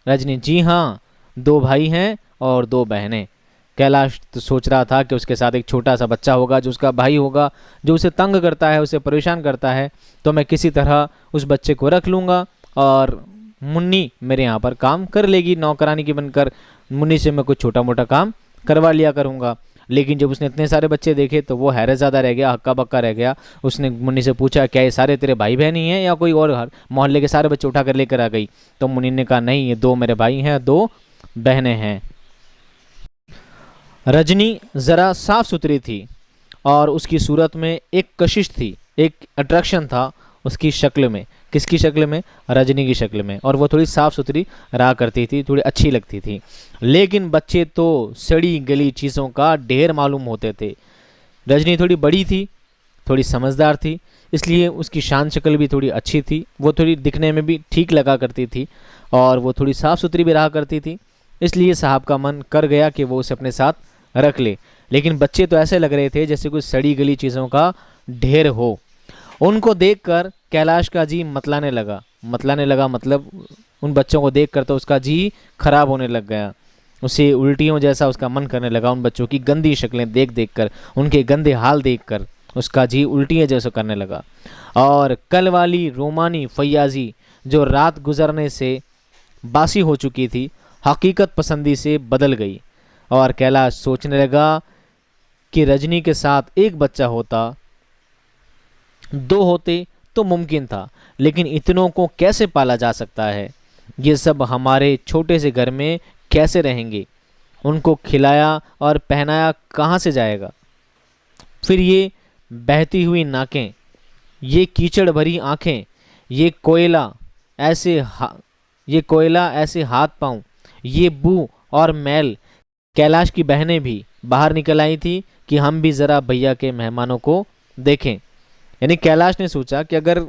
रजनी, जी हाँ, 2 भाई हैं और 2 बहनें। कैलाश तो सोच रहा था कि उसके साथ एक छोटा सा बच्चा होगा जो उसका भाई होगा, जो उसे तंग करता है, उसे परेशान करता है, तो मैं किसी तरह उस बच्चे को रख लूँगा और मुन्नी मेरे यहाँ पर काम कर लेगी, नौकरानी की बनकर मुन्नी से मैं कुछ छोटा मोटा काम करवा लिया करूँगा। लेकिन जब उसने इतने सारे बच्चे देखे तो वो हैरत ज़्यादा रह गया, हक्का बक्का रह गया। उसने मुन्नी से पूछा, क्या ये सारे तेरे भाई बहन ही हैं या कोई और मोहल्ले के सारे बच्चे उठा कर लेकर आ गई? तो मुन्नी ने कहा, नहीं, ये 2 मेरे भाई हैं, 2 बहनें हैं। रजनी ज़रा साफ सुथरी थी और उसकी सूरत में एक कशिश थी, एक अट्रैक्शन था उसकी शक्ल में। किसकी शक्ल में? रजनी की शक्ल में। और वो थोड़ी साफ़ सुथरी रहा करती थी, थोड़ी अच्छी लगती थी। लेकिन बच्चे तो सड़ी गली चीज़ों का ढेर मालूम होते थे। रजनी थोड़ी बड़ी थी, थोड़ी समझदार थी, इसलिए उसकी शान शक्ल भी थोड़ी अच्छी थी, वो थोड़ी दिखने में भी ठीक लगा करती थी और वो थोड़ी साफ़ सुथरी भी रहा करती थी। इसलिए साहब का मन कर गया कि वो उसे अपने साथ रख ले। लेकिन बच्चे तो ऐसे लग रहे थे जैसे कुछ सड़ी गली चीज़ों का ढेर हो। उनको देखकर कैलाश का जी मतलाने लगा मतलब उन बच्चों को देखकर तो उसका जी खराब होने लग गया। उसे उल्टियों जैसा उसका मन करने लगा। उन बच्चों की गंदी शक्लें देख देख कर, उनके गंदे हाल देखकर उसका जी उल्टियाँ जैसा करने लगा। और कल वाली रोमानी फैयाजी जो रात गुजरने से बासी हो चुकी थी, हकीकत पसंदी से बदल गई। और कैलाश सोचने लगा कि रजनी के साथ एक बच्चा होता, 2 होते तो मुमकिन था, लेकिन इतनों को कैसे पाला जा सकता है? ये सब हमारे छोटे से घर में कैसे रहेंगे? उनको खिलाया और पहनाया कहाँ से जाएगा? फिर ये बहती हुई नाकें, ये कीचड़ भरी आँखें, ये कोयला ऐसे हाथ पाँव, ये बू और मैल। कैलाश की बहनें भी बाहर निकल आई थी कि हम भी ज़रा भैया के मेहमानों को देखें। यानी कैलाश ने सोचा कि अगर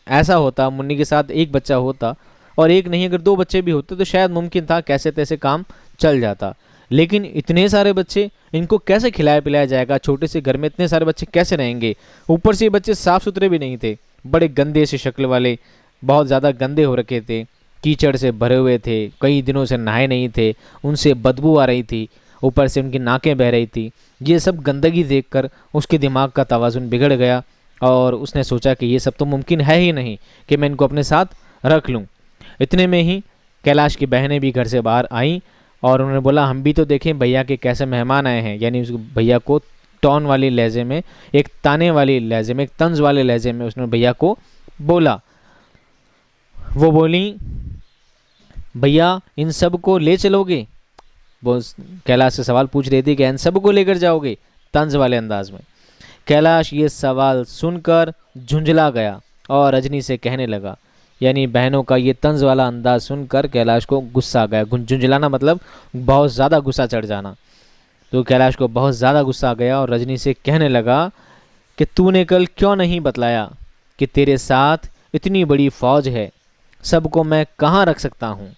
ऐसा होता, मुन्नी के साथ एक बच्चा होता और एक नहीं अगर 2 बच्चे भी होते तो शायद मुमकिन था कैसे तैसे काम चल जाता। लेकिन इतने सारे बच्चे, इनको कैसे खिलाया पिलाया जाएगा? छोटे से घर में इतने सारे बच्चे कैसे रहेंगे? ऊपर से ये बच्चे साफ़ सुथरे भी नहीं थे, बड़े गंदे से शक्ल वाले, बहुत ज़्यादा गंदे हो रखे थे, कीचड़ से भरे हुए थे, कई दिनों से नहाए नहीं थे, उनसे बदबू आ रही थी, ऊपर से उनकी नाकें बह रही थी। ये सब गंदगी देखकर उसके दिमाग का तवाज़ुन बिगड़ गया और उसने सोचा कि ये सब तो मुमकिन है ही नहीं कि मैं इनको अपने साथ रख लूँ। इतने में ही कैलाश की बहनें भी घर से बाहर आईं और उन्होंने बोला, हम भी तो देखें भैया के कैसे मेहमान आए हैं। यानी उस भैया को टॉन वाली लहजे में, एक ताने वाली लहजे में, एक तंज वाले लहजे में उसने भैया को बोला। वो बोली, भैया इन सब को ले चलोगे? वो कैलाश से सवाल पूछ रही थी कि इन सब को लेकर जाओगे, तंज वाले अंदाज में। कैलाश ये सवाल सुनकर झुंझला गया और रजनी से कहने लगा, यानी बहनों का ये तंज वाला अंदाज सुनकर कैलाश को गुस्सा आ गया। झुंझलाना मतलब बहुत ज़्यादा गुस्सा चढ़ जाना। तो कैलाश को बहुत ज़्यादा गुस्सा आ गया और रजनी से कहने लगा कि तूने कल क्यों नहीं बतलाया कि तेरे साथ इतनी बड़ी फौज है, सबको मैं कहाँ रख सकता हूँ।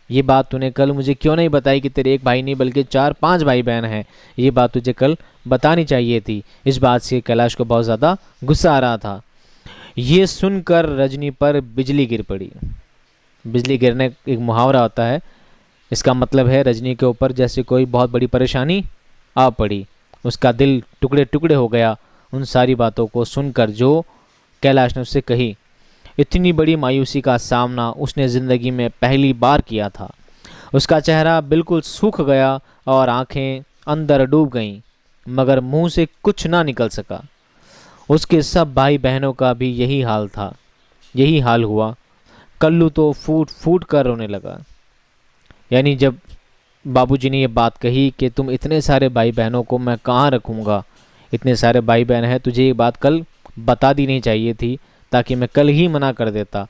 ये बात तूने कल मुझे क्यों नहीं बताई कि तेरे एक भाई नहीं बल्कि 4-5 भाई बहन हैं। ये बात तुझे कल बतानी चाहिए थी। इस बात से कैलाश को बहुत ज़्यादा गुस्सा आ रहा था। ये सुनकर रजनी पर बिजली गिर पड़ी। बिजली गिरने एक मुहावरा होता है, इसका मतलब है रजनी के ऊपर जैसे कोई बहुत बड़ी परेशानी आ पड़ी। उसका दिल टुकड़े टुकड़े हो गया उन सारी बातों को सुनकर जो कैलाश ने उससे कही। इतनी बड़ी मायूसी का सामना उसने ज़िंदगी में पहली बार किया था। उसका चेहरा बिल्कुल सूख गया और आंखें अंदर डूब गईं, मगर मुंह से कुछ ना निकल सका। उसके सब भाई बहनों का भी यही हाल था। यही हाल हुआ। कल्लू तो फूट फूट कर रोने लगा। यानी जब बाबूजी ने ये बात कही कि तुम इतने सारे भाई बहनों को मैं कहाँ रखूँगा, इतने सारे भाई बहन हैं, तुझे ये बात कल बता दी नहीं चाहिए थी, ताकि मैं कल ही मना कर देता।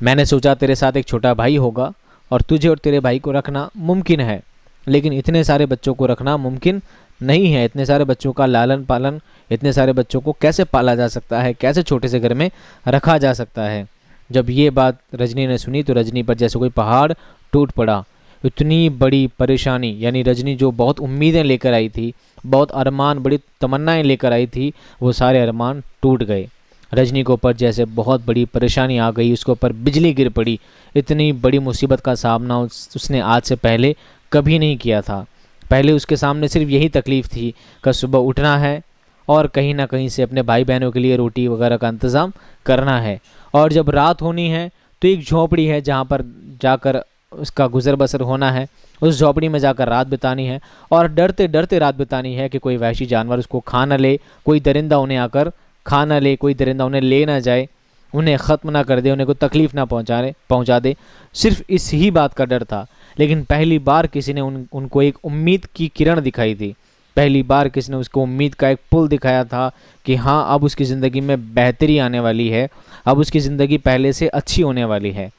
मैंने सोचा तेरे साथ एक छोटा भाई होगा और तुझे और तेरे भाई को रखना मुमकिन है, लेकिन इतने सारे बच्चों को रखना मुमकिन नहीं है। इतने सारे बच्चों का लालन पालन, इतने सारे बच्चों को कैसे पाला जा सकता है, कैसे छोटे से घर में रखा जा सकता है। जब ये बात रजनी ने सुनी तो रजनी पर जैसे कोई पहाड़ टूट पड़ा। इतनी बड़ी परेशानी, यानी रजनी जो बहुत उम्मीदें लेकर आई थी, बहुत अरमान, बड़ी तमन्नाएं लेकर आई थी, वो सारे अरमान टूट गए। रजनी के ऊपर जैसे बहुत बड़ी परेशानी आ गई, उसके ऊपर बिजली गिर पड़ी। इतनी बड़ी मुसीबत का सामना उसने आज से पहले कभी नहीं किया था। पहले उसके सामने सिर्फ यही तकलीफ़ थी कि सुबह उठना है और कहीं ना कहीं से अपने भाई बहनों के लिए रोटी वगैरह का इंतज़ाम करना है, और जब रात होनी है तो एक झोपड़ी है जहाँ पर जाकर उसका गुजर बसर होना है, उस झोपड़ी में जाकर रात बितानी है, और डरते डरते रात बितानी है कि कोई वहशी जानवर उसको खा न ले, कोई दरिंदा उन्हें आकर खा न ले, कोई दरिंदा उन्हें ले ना जाए, उन्हें ख़त्म ना कर दे, उन्हें कोई तकलीफ़ ना पहुँचा दे। सिर्फ इस ही बात का डर था। लेकिन पहली बार किसी ने उनको एक उम्मीद की किरण दिखाई थी। पहली बार किसी ने उसको उम्मीद का एक पुल दिखाया था कि हाँ, अब उसकी ज़िंदगी में बेहतरी आने वाली है, अब उसकी ज़िंदगी पहले से अच्छी होने वाली है।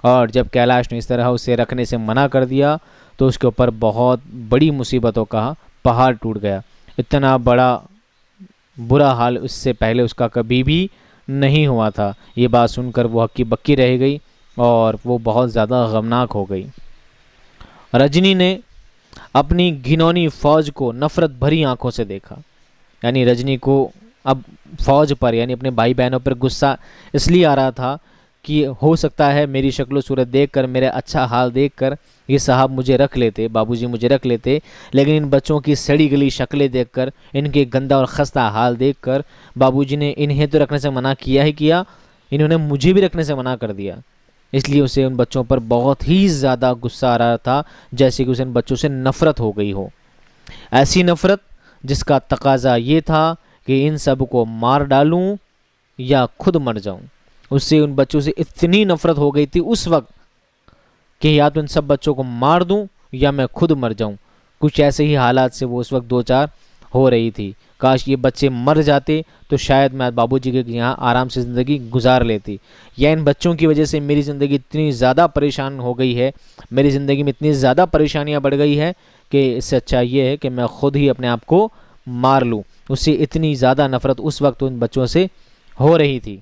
और जब कैलाश ने इस तरह उसे रखने से मना कर दिया तो उसके ऊपर बहुत बड़ी मुसीबतों का पहाड़ टूट गया। इतना बड़ा बुरा हाल उससे पहले उसका कभी भी नहीं हुआ था। ये बात सुनकर वो हक्की बक्की रह गई और वो बहुत ज़्यादा गमनाक हो गई। रजनी ने अपनी घिनौनी फौज को नफ़रत भरी आंखों से देखा। यानी रजनी को अब फौज पर, यानी अपने भाई बहनों पर गुस्सा इसलिए आ रहा था कि हो सकता है मेरी शक्ल सूरत देखकर, मेरा अच्छा हाल देखकर ये साहब मुझे रख लेते, बाबूजी मुझे रख लेते, लेकिन इन बच्चों की सड़ी गली शक्लें देखकर, इनके गंदा और खस्ता हाल देखकर बाबूजी ने इन्हें तो रखने से मना किया ही किया, इन्होंने मुझे भी रखने से मना कर दिया। इसलिए उसे उन बच्चों पर बहुत ही ज़्यादा गुस्सा आ रहा था, जैसे कि उसे उन बच्चों से नफ़रत हो गई हो। ऐसी नफ़रत जिसका तकाजा ये था कि इन सब को मार डालूं या खुद मर जाऊं। उससे उन बच्चों से इतनी नफ़रत हो गई थी उस वक्त कि या तो इन सब बच्चों को मार दूं या मैं खुद मर जाऊं। कुछ ऐसे ही हालात से वो उस वक्त दो चार हो रही थी। काश ये बच्चे मर जाते तो शायद मैं बाबूजी के यहाँ आराम से ज़िंदगी गुजार लेती, या इन बच्चों की वजह से मेरी ज़िंदगी इतनी ज़्यादा परेशान हो गई है, मेरी ज़िंदगी में इतनी ज़्यादा परेशानियाँ बढ़ गई है कि इससे अच्छा ये है कि मैं खुद ही अपने आप को मार लूँ। उससे इतनी ज़्यादा नफ़रत उस वक्त उन बच्चों से हो रही थी।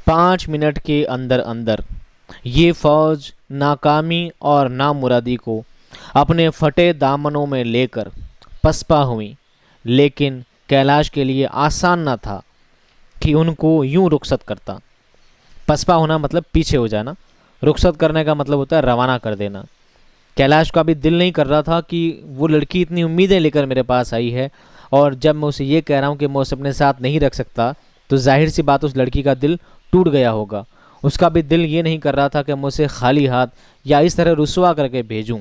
5 मिनट के अंदर अंदर ये फ़ौज नाकामी और नामुरादी को अपने फटे दामनों में लेकर पसपा हुई। लेकिन कैलाश के लिए आसान न था कि उनको यूं रुखसत करता। पसपा होना मतलब पीछे हो जाना, रुखसत करने का मतलब होता है रवाना कर देना। कैलाश का भी दिल नहीं कर रहा था कि वो लड़की इतनी उम्मीदें लेकर मेरे पास आई है, और जब मैं उसे ये कह रहा हूँ कि मैं उसे अपने साथ नहीं रख सकता, तो जाहिर सी बात उस लड़की का दिल टूट गया होगा। उसका भी दिल ये नहीं कर रहा था कि मैं उसे खाली हाथ या इस तरह रुसवा करके भेजूं।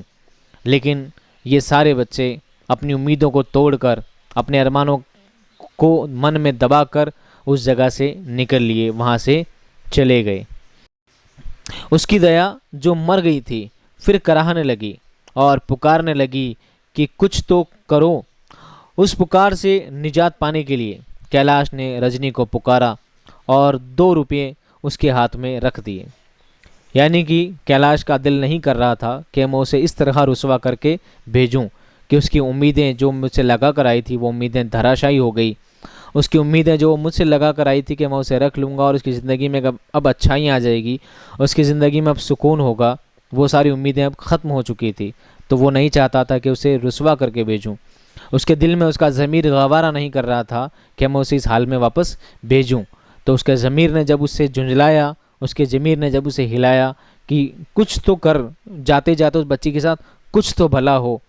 लेकिन ये सारे बच्चे अपनी उम्मीदों को तोड़कर, अपने अरमानों को मन में दबाकर उस जगह से निकल लिए, वहाँ से चले गए। उसकी दया जो मर गई थी फिर कराहने लगी और पुकारने लगी कि कुछ तो करो। उस पुकार से निजात पाने के लिए कैलाश ने रजनी को पुकारा और 2 रुपये उसके हाथ में रख दिए। यानी कि कैलाश का दिल नहीं कर रहा था कि मैं उसे इस तरह रुसवा करके भेजूं कि उसकी उम्मीदें जो मुझसे लगा कर आई थी वो उम्मीदें धराशायी हो गई। उसकी उम्मीदें जो मुझसे लगा कर आई थी कि मैं उसे रख लूँगा और उसकी ज़िंदगी में अब अच्छाई आ जाएगी, उसकी ज़िंदगी में अब सुकून होगा, वो सारी उम्मीदें अब ख़त्म हो चुकी थी। तो वो नहीं चाहता था कि उसे रुसवा करके भेजूँ। उसके दिल में उसका ज़मीर गवारा नहीं कर रहा था कि मैं उसे इस हाल में वापस भेजूँ। तो उसके ज़मीर ने जब उससे झुंझलाया, उसके ज़मीर ने जब उसे हिलाया कि कुछ तो कर, जाते जाते उस बच्ची के साथ कुछ तो भला हो,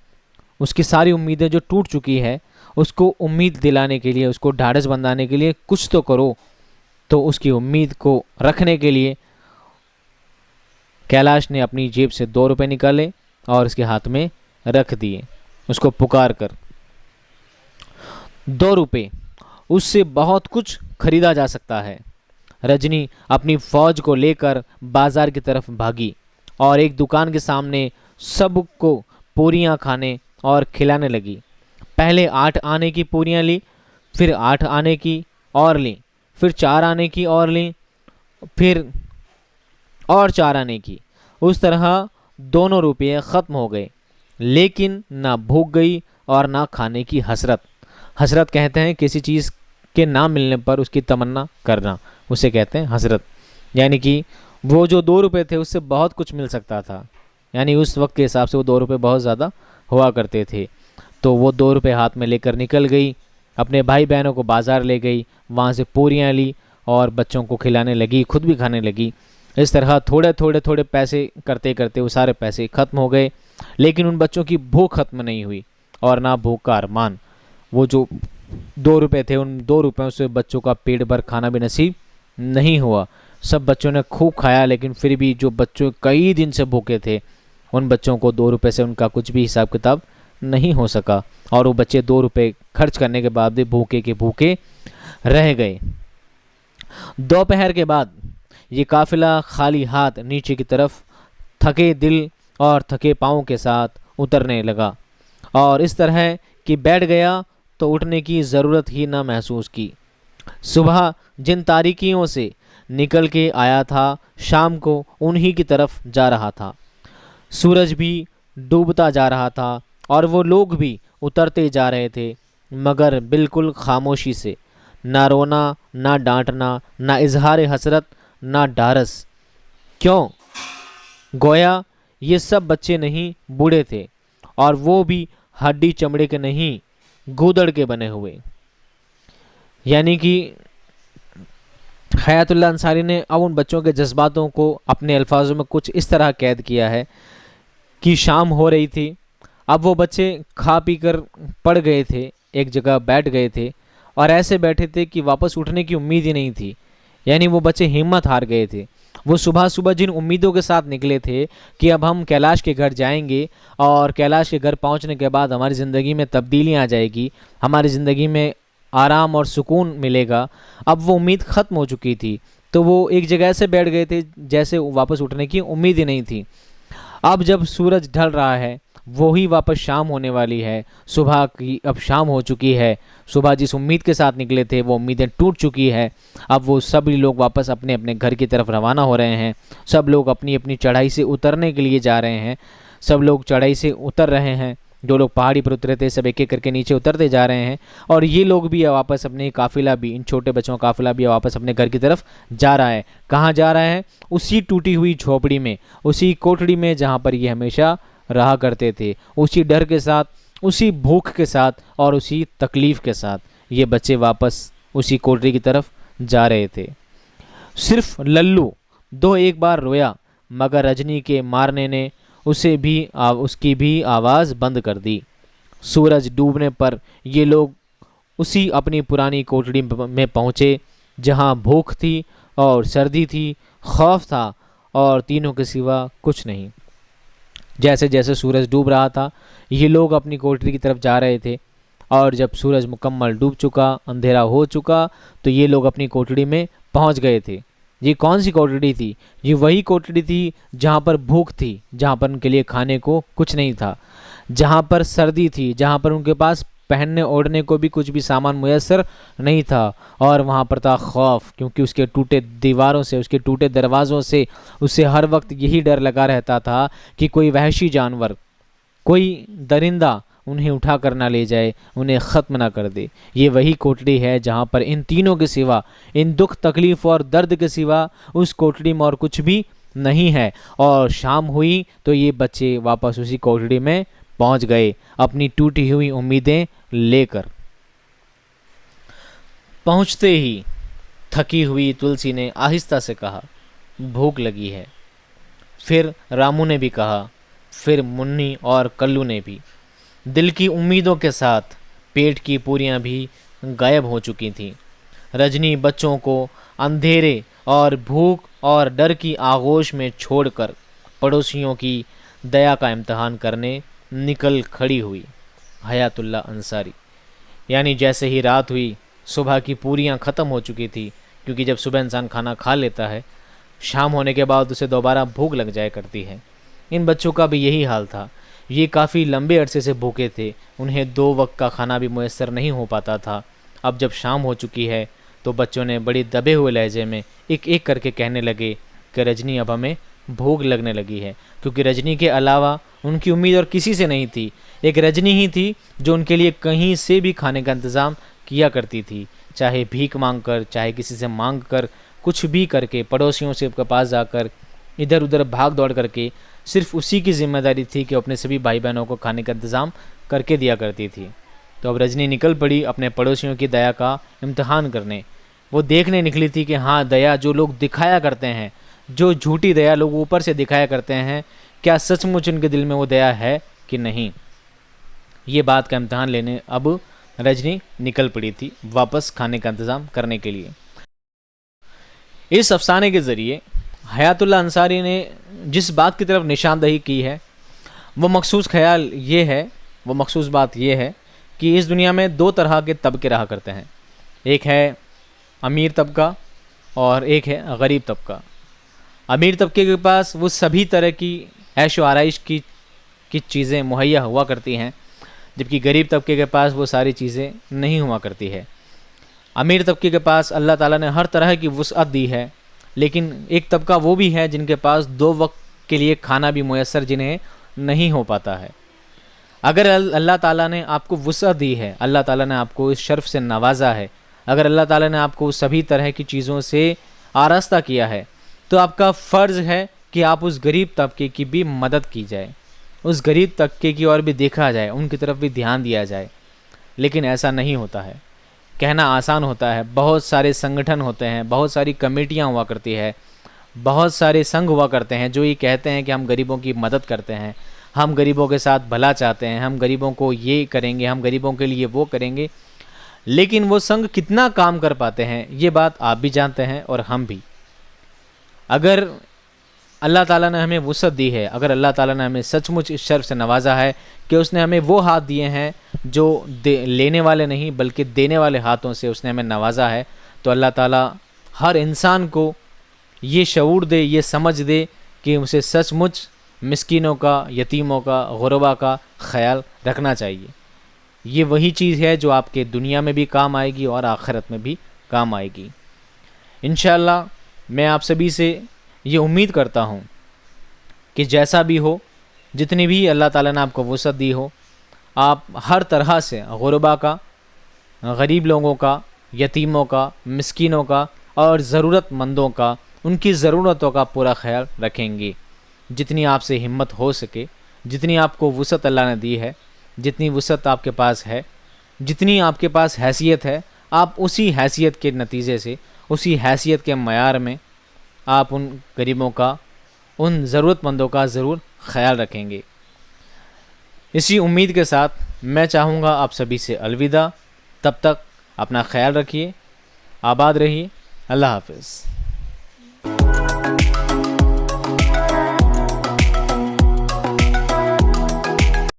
उसकी सारी उम्मीदें जो टूट चुकी है उसको उम्मीद दिलाने के लिए, उसको ढाढ़स बंधाने के लिए कुछ तो करो। तो उसकी उम्मीद को रखने के लिए कैलाश ने अपनी जेब से 2 रुपए निकाले और उसके हाथ में रख दिए, उसको पुकार कर। 2 रुपए, उससे बहुत कुछ खरीदा जा सकता है। रजनी अपनी फौज को लेकर बाजार की तरफ भागी और एक दुकान के सामने सबको पूरियां खाने और खिलाने लगी। पहले 8 आने की पूरियां ली, फिर 8 आने की और ली, फिर 4 आने की और ली, फिर और 4 आने की। उस तरह दोनों रुपये ख़त्म हो गए, लेकिन ना भूख गई और ना खाने की हसरत। हसरत कहते हैं किसी चीज़ के ना मिलने पर उसकी तमन्ना करना, उसे कहते हैं हसरत। यानी कि वो जो 2 रुपये थे उससे बहुत कुछ मिल सकता था, यानी उस वक्त के हिसाब से वो 2 रुपये बहुत ज़्यादा हुआ करते थे। तो वो 2 रुपये हाथ में लेकर निकल गई, अपने भाई बहनों को बाज़ार ले गई, वहाँ से पूरियाँ ली और बच्चों को खिलाने लगी, खुद भी खाने लगी। इस तरह थोड़े पैसे करते करते वो सारे पैसे ख़त्म हो गए, लेकिन उन बच्चों की भूख ख़त्म नहीं हुई और ना भूख का अरमान। वो जो 2 रुपये थे, उन 2 रुपयों से बच्चों का पेट भर खाना भी नसीब नहीं हुआ। सब बच्चों ने खूब खाया, लेकिन फिर भी जो बच्चों कई दिन से भूखे थे, उन बच्चों को 2 रुपये से उनका कुछ भी हिसाब किताब नहीं हो सका और वो बच्चे 2 रुपये खर्च करने के बाद भी भूखे के भूखे रह गए। दोपहर के बाद ये काफिला खाली हाथ नीचे की तरफ थके दिल और थके पाँव के साथ उतरने लगा और इस तरह कि बैठ गया तो उठने की ज़रूरत ही ना महसूस की। सुबह जिन तारीकियों से निकल के आया था, शाम को उन्हीं की तरफ जा रहा था। सूरज भी डूबता जा रहा था और वो लोग भी उतरते जा रहे थे, मगर बिल्कुल खामोशी से। ना रोना, ना डांटना, ना इजहार हसरत, ना ढारस। क्यों? गोया ये सब बच्चे नहीं, बूढ़े थे, और वो भी हड्डी चमड़े के नहीं, गूदड़ के बने हुए। यानी कि हयातुल्लाह अंसारी ने अब उन बच्चों के जज्बातों को अपने अल्फाजों में कुछ इस तरह कैद किया है कि शाम हो रही थी, अब वो बच्चे खा पी कर पड़ गए थे, एक जगह बैठ गए थे और ऐसे बैठे थे कि वापस उठने की उम्मीद ही नहीं थी। यानी वो बच्चे हिम्मत हार गए थे। वो सुबह सुबह जिन उम्मीदों के साथ निकले थे कि अब हम कैलाश के घर जाएंगे और कैलाश के घर पहुंचने के बाद हमारी ज़िंदगी में तब्दीली आ जाएगी, हमारी ज़िंदगी में आराम और सुकून मिलेगा, अब वो उम्मीद ख़त्म हो चुकी थी। तो वो एक जगह से बैठ गए थे जैसे वापस उठने की उम्मीद ही नहीं थी। अब जब सूरज ढल रहा है, वो ही वापस शाम होने वाली है, सुबह की अब शाम हो चुकी है। सुबह जिस उम्मीद के साथ निकले थे वो उम्मीदें टूट चुकी है। अब वो सभी लोग वापस अपने अपने घर की तरफ रवाना हो रहे हैं। सब लोग अपनी अपनी चढ़ाई से उतरने के लिए जा रहे हैं। सब लोग चढ़ाई से उतर रहे हैं। जो लोग पहाड़ी पर उतरे थे सब एक एक करके नीचे उतरते जा रहे हैं और ये लोग भी वापस अपने काफिला भी, इन छोटे बच्चों का काफिला भी वापस अपने घर की तरफ जा रहा है। कहाँ जा रहा है? उसी टूटी हुई झोपड़ी में, उसी कोठड़ी में जहाँ पर ये हमेशा रहा करते थे, उसी डर के साथ, उसी भूख के साथ और उसी तकलीफ़ के साथ ये बच्चे वापस उसी कोठरी की तरफ जा रहे थे। सिर्फ लल्लू दो एक बार रोया, मगर रजनी के मारने ने उसकी भी आवाज़ बंद कर दी। सूरज डूबने पर ये लोग उसी अपनी पुरानी कोठरी में पहुँचे जहाँ भूख थी और सर्दी थी, खौफ था और तीनों के सिवा कुछ नहीं। जैसे जैसे सूरज डूब रहा था ये लोग अपनी कोठरी की तरफ जा रहे थे और जब सूरज मुकम्मल डूब चुका, अंधेरा हो चुका, तो ये लोग अपनी कोठरी में पहुंच गए थे। ये कौन सी कोठरी थी? ये वही कोठरी थी जहां पर भूख थी, जहां पर उनके लिए खाने को कुछ नहीं था, जहां पर सर्दी थी, जहां पर उनके पास पहनने ओढ़ने को भी कुछ भी सामान मुयस्सर नहीं था, और वहाँ पर था खौफ, क्योंकि उसके टूटे दीवारों से, उसके टूटे दरवाज़ों से उसे हर वक्त यही डर लगा रहता था कि कोई वहशी जानवर, कोई दरिंदा उन्हें उठा कर ना ले जाए, उन्हें ख़त्म ना कर दे। ये वही कोठरी है जहाँ पर इन तीनों के सिवा, इन दुख तकलीफ़ और दर्द के सिवा उस कोठरी में और कुछ भी नहीं है। और शाम हुई तो ये बच्चे वापस उसी कोठरी में पहुँच गए अपनी टूटी हुई उम्मीदें लेकर। पहुँचते ही थकी हुई तुलसी ने आहिस्ता से कहा, भूख लगी है। फिर रामू ने भी कहा, फिर मुन्नी और कल्लू ने भी। दिल की उम्मीदों के साथ पेट की पूरियां भी गायब हो चुकी थीं। रजनी बच्चों को अंधेरे और भूख और डर की आगोश में छोड़कर पड़ोसियों की दया का इम्तहान करने निकल खड़ी हुई। हयातुल्लाह अंसारी। यानी जैसे ही रात हुई, सुबह की पूरियां ख़त्म हो चुकी थी, क्योंकि जब सुबह इंसान खाना खा लेता है, शाम होने के बाद उसे दोबारा भूख लग जाया करती है। इन बच्चों का भी यही हाल था। ये काफ़ी लंबे अरसे से भूखे थे, उन्हें 2 वक्त का खाना भी मुयस्सर नहीं हो पाता था। अब जब शाम हो चुकी है तो बच्चों ने बड़ी दबे हुए लहजे में एक एक करके कहने लगे कि रजनी, अब हमें भूख लगने लगी है। क्योंकि रजनी के अलावा उनकी उम्मीद और किसी से नहीं थी। एक रजनी ही थी जो उनके लिए कहीं से भी खाने का इंतज़ाम किया करती थी, चाहे भीख मांग कर, चाहे किसी से मांग कर, कुछ भी करके, पड़ोसियों से के पास जाकर, इधर उधर भाग दौड़ करके। सिर्फ उसी की जिम्मेदारी थी कि अपने सभी भाई बहनों को खाने का इंतज़ाम करके दिया करती थी। तो अब रजनी निकल पड़ी अपने पड़ोसियों की दया का इम्तहान करने। वो देखने निकली थी कि हाँ, दया जो लोग दिखाया करते हैं, जो झूठी दया लोग ऊपर से दिखाया करते हैं, क्या सचमुच उनके दिल में वो दया है कि नहीं। ये बात का इम्तहान लेने अब रजनी निकल पड़ी थी वापस खाने का इंतज़ाम करने के लिए। इस अफसाने के ज़रिए हयातुल्लाह अंसारी ने जिस बात की तरफ निशानदही की है, वो मखसूस बात ये है कि इस दुनिया में 2 तरह के तबके रहा करते हैं। एक है अमीर तबका और एक है गरीब तबका। अमीर तबके के पास वो सभी तरह की ऐशो आराइश की चीज़ें मुहैया हुआ करती हैं, जबकि गरीब तबके के पास वो सारी चीज़ें नहीं हुआ करती है। अमीर तबके के पास अल्लाह ताला ने हर तरह की वुसअत दी है, लेकिन एक तबका वो भी है जिनके पास 2 वक्त के लिए खाना भी मुयस्सर जिन्हें नहीं हो पाता है। अगर अल्लाह ताला ने आपको वुसअत दी है, अल्लाह ताला ने आपको इस शर्फ से नवाजा है, अगर अल्लाह ताला ने आपको सभी तरह की चीज़ों से आरास्ता किया है, तो आपका फ़र्ज़ है कि आप उस गरीब तबके की भी मदद की जाए, उस गरीब तबके की ओर भी देखा जाए, उनकी तरफ भी ध्यान दिया जाए। लेकिन ऐसा नहीं होता है। कहना आसान होता है, बहुत सारे संगठन होते हैं, बहुत सारी कमेटियाँ हुआ करती है, बहुत सारे संघ हुआ करते हैं जो ये कहते हैं कि हम गरीबों की मदद करते हैं, हम गरीबों के साथ भला चाहते हैं, हम गरीबों को ये करेंगे, हम गरीबों के लिए वो करेंगे। लेकिन वो संघ कितना काम कर पाते हैं, ये बात आप भी जानते हैं और हम भी। अगर अल्लाह ताला ने हमें वुसअत दी है, अगर अल्लाह ताला ने हमें सचमुच इस शर्फ से नवाजा है कि उसने हमें वो हाथ दिए हैं जो लेने वाले नहीं बल्कि देने वाले हाथों से उसने हमें नवाजा है, तो अल्लाह ताला हर इंसान को ये शऊर दे, ये समझ दे कि उसे सचमुच मिस्कीनों का, यतीमों का, गुरबा का ख्याल रखना चाहिए। ये वही चीज़ है जो आपके दुनिया में भी काम आएगी और आखिरत में भी काम आएगी। इंशाअल्लाह मैं आप सभी से ये उम्मीद करता हूँ कि जैसा भी हो, जितनी भी अल्लाह ताला ने आपको वुसअत दी हो, आप हर तरह से गुरबा का, गरीब लोगों का, यतीमों का, मिस्कीनों का और ज़रूरतमंदों का, उनकी ज़रूरतों का पूरा ख्याल रखेंगे। जितनी आपसे हिम्मत हो सके, जितनी आपको वुसअत अल्लाह ने दी है, जितनी वुसअत आपके पास है, जितनी आपके पास हैसियत है, आप उसी हैसियत के नतीजे से, उसी हैसियत के मयार में आप उन गरीबों का, उन ज़रूरतमंदों का ज़रूर ख्याल रखेंगे। इसी उम्मीद के साथ मैं चाहूँगा आप सभी से अलविदा। तब तक अपना ख्याल रखिए, आबाद रहिए। अल्लाह हाफ़िज़।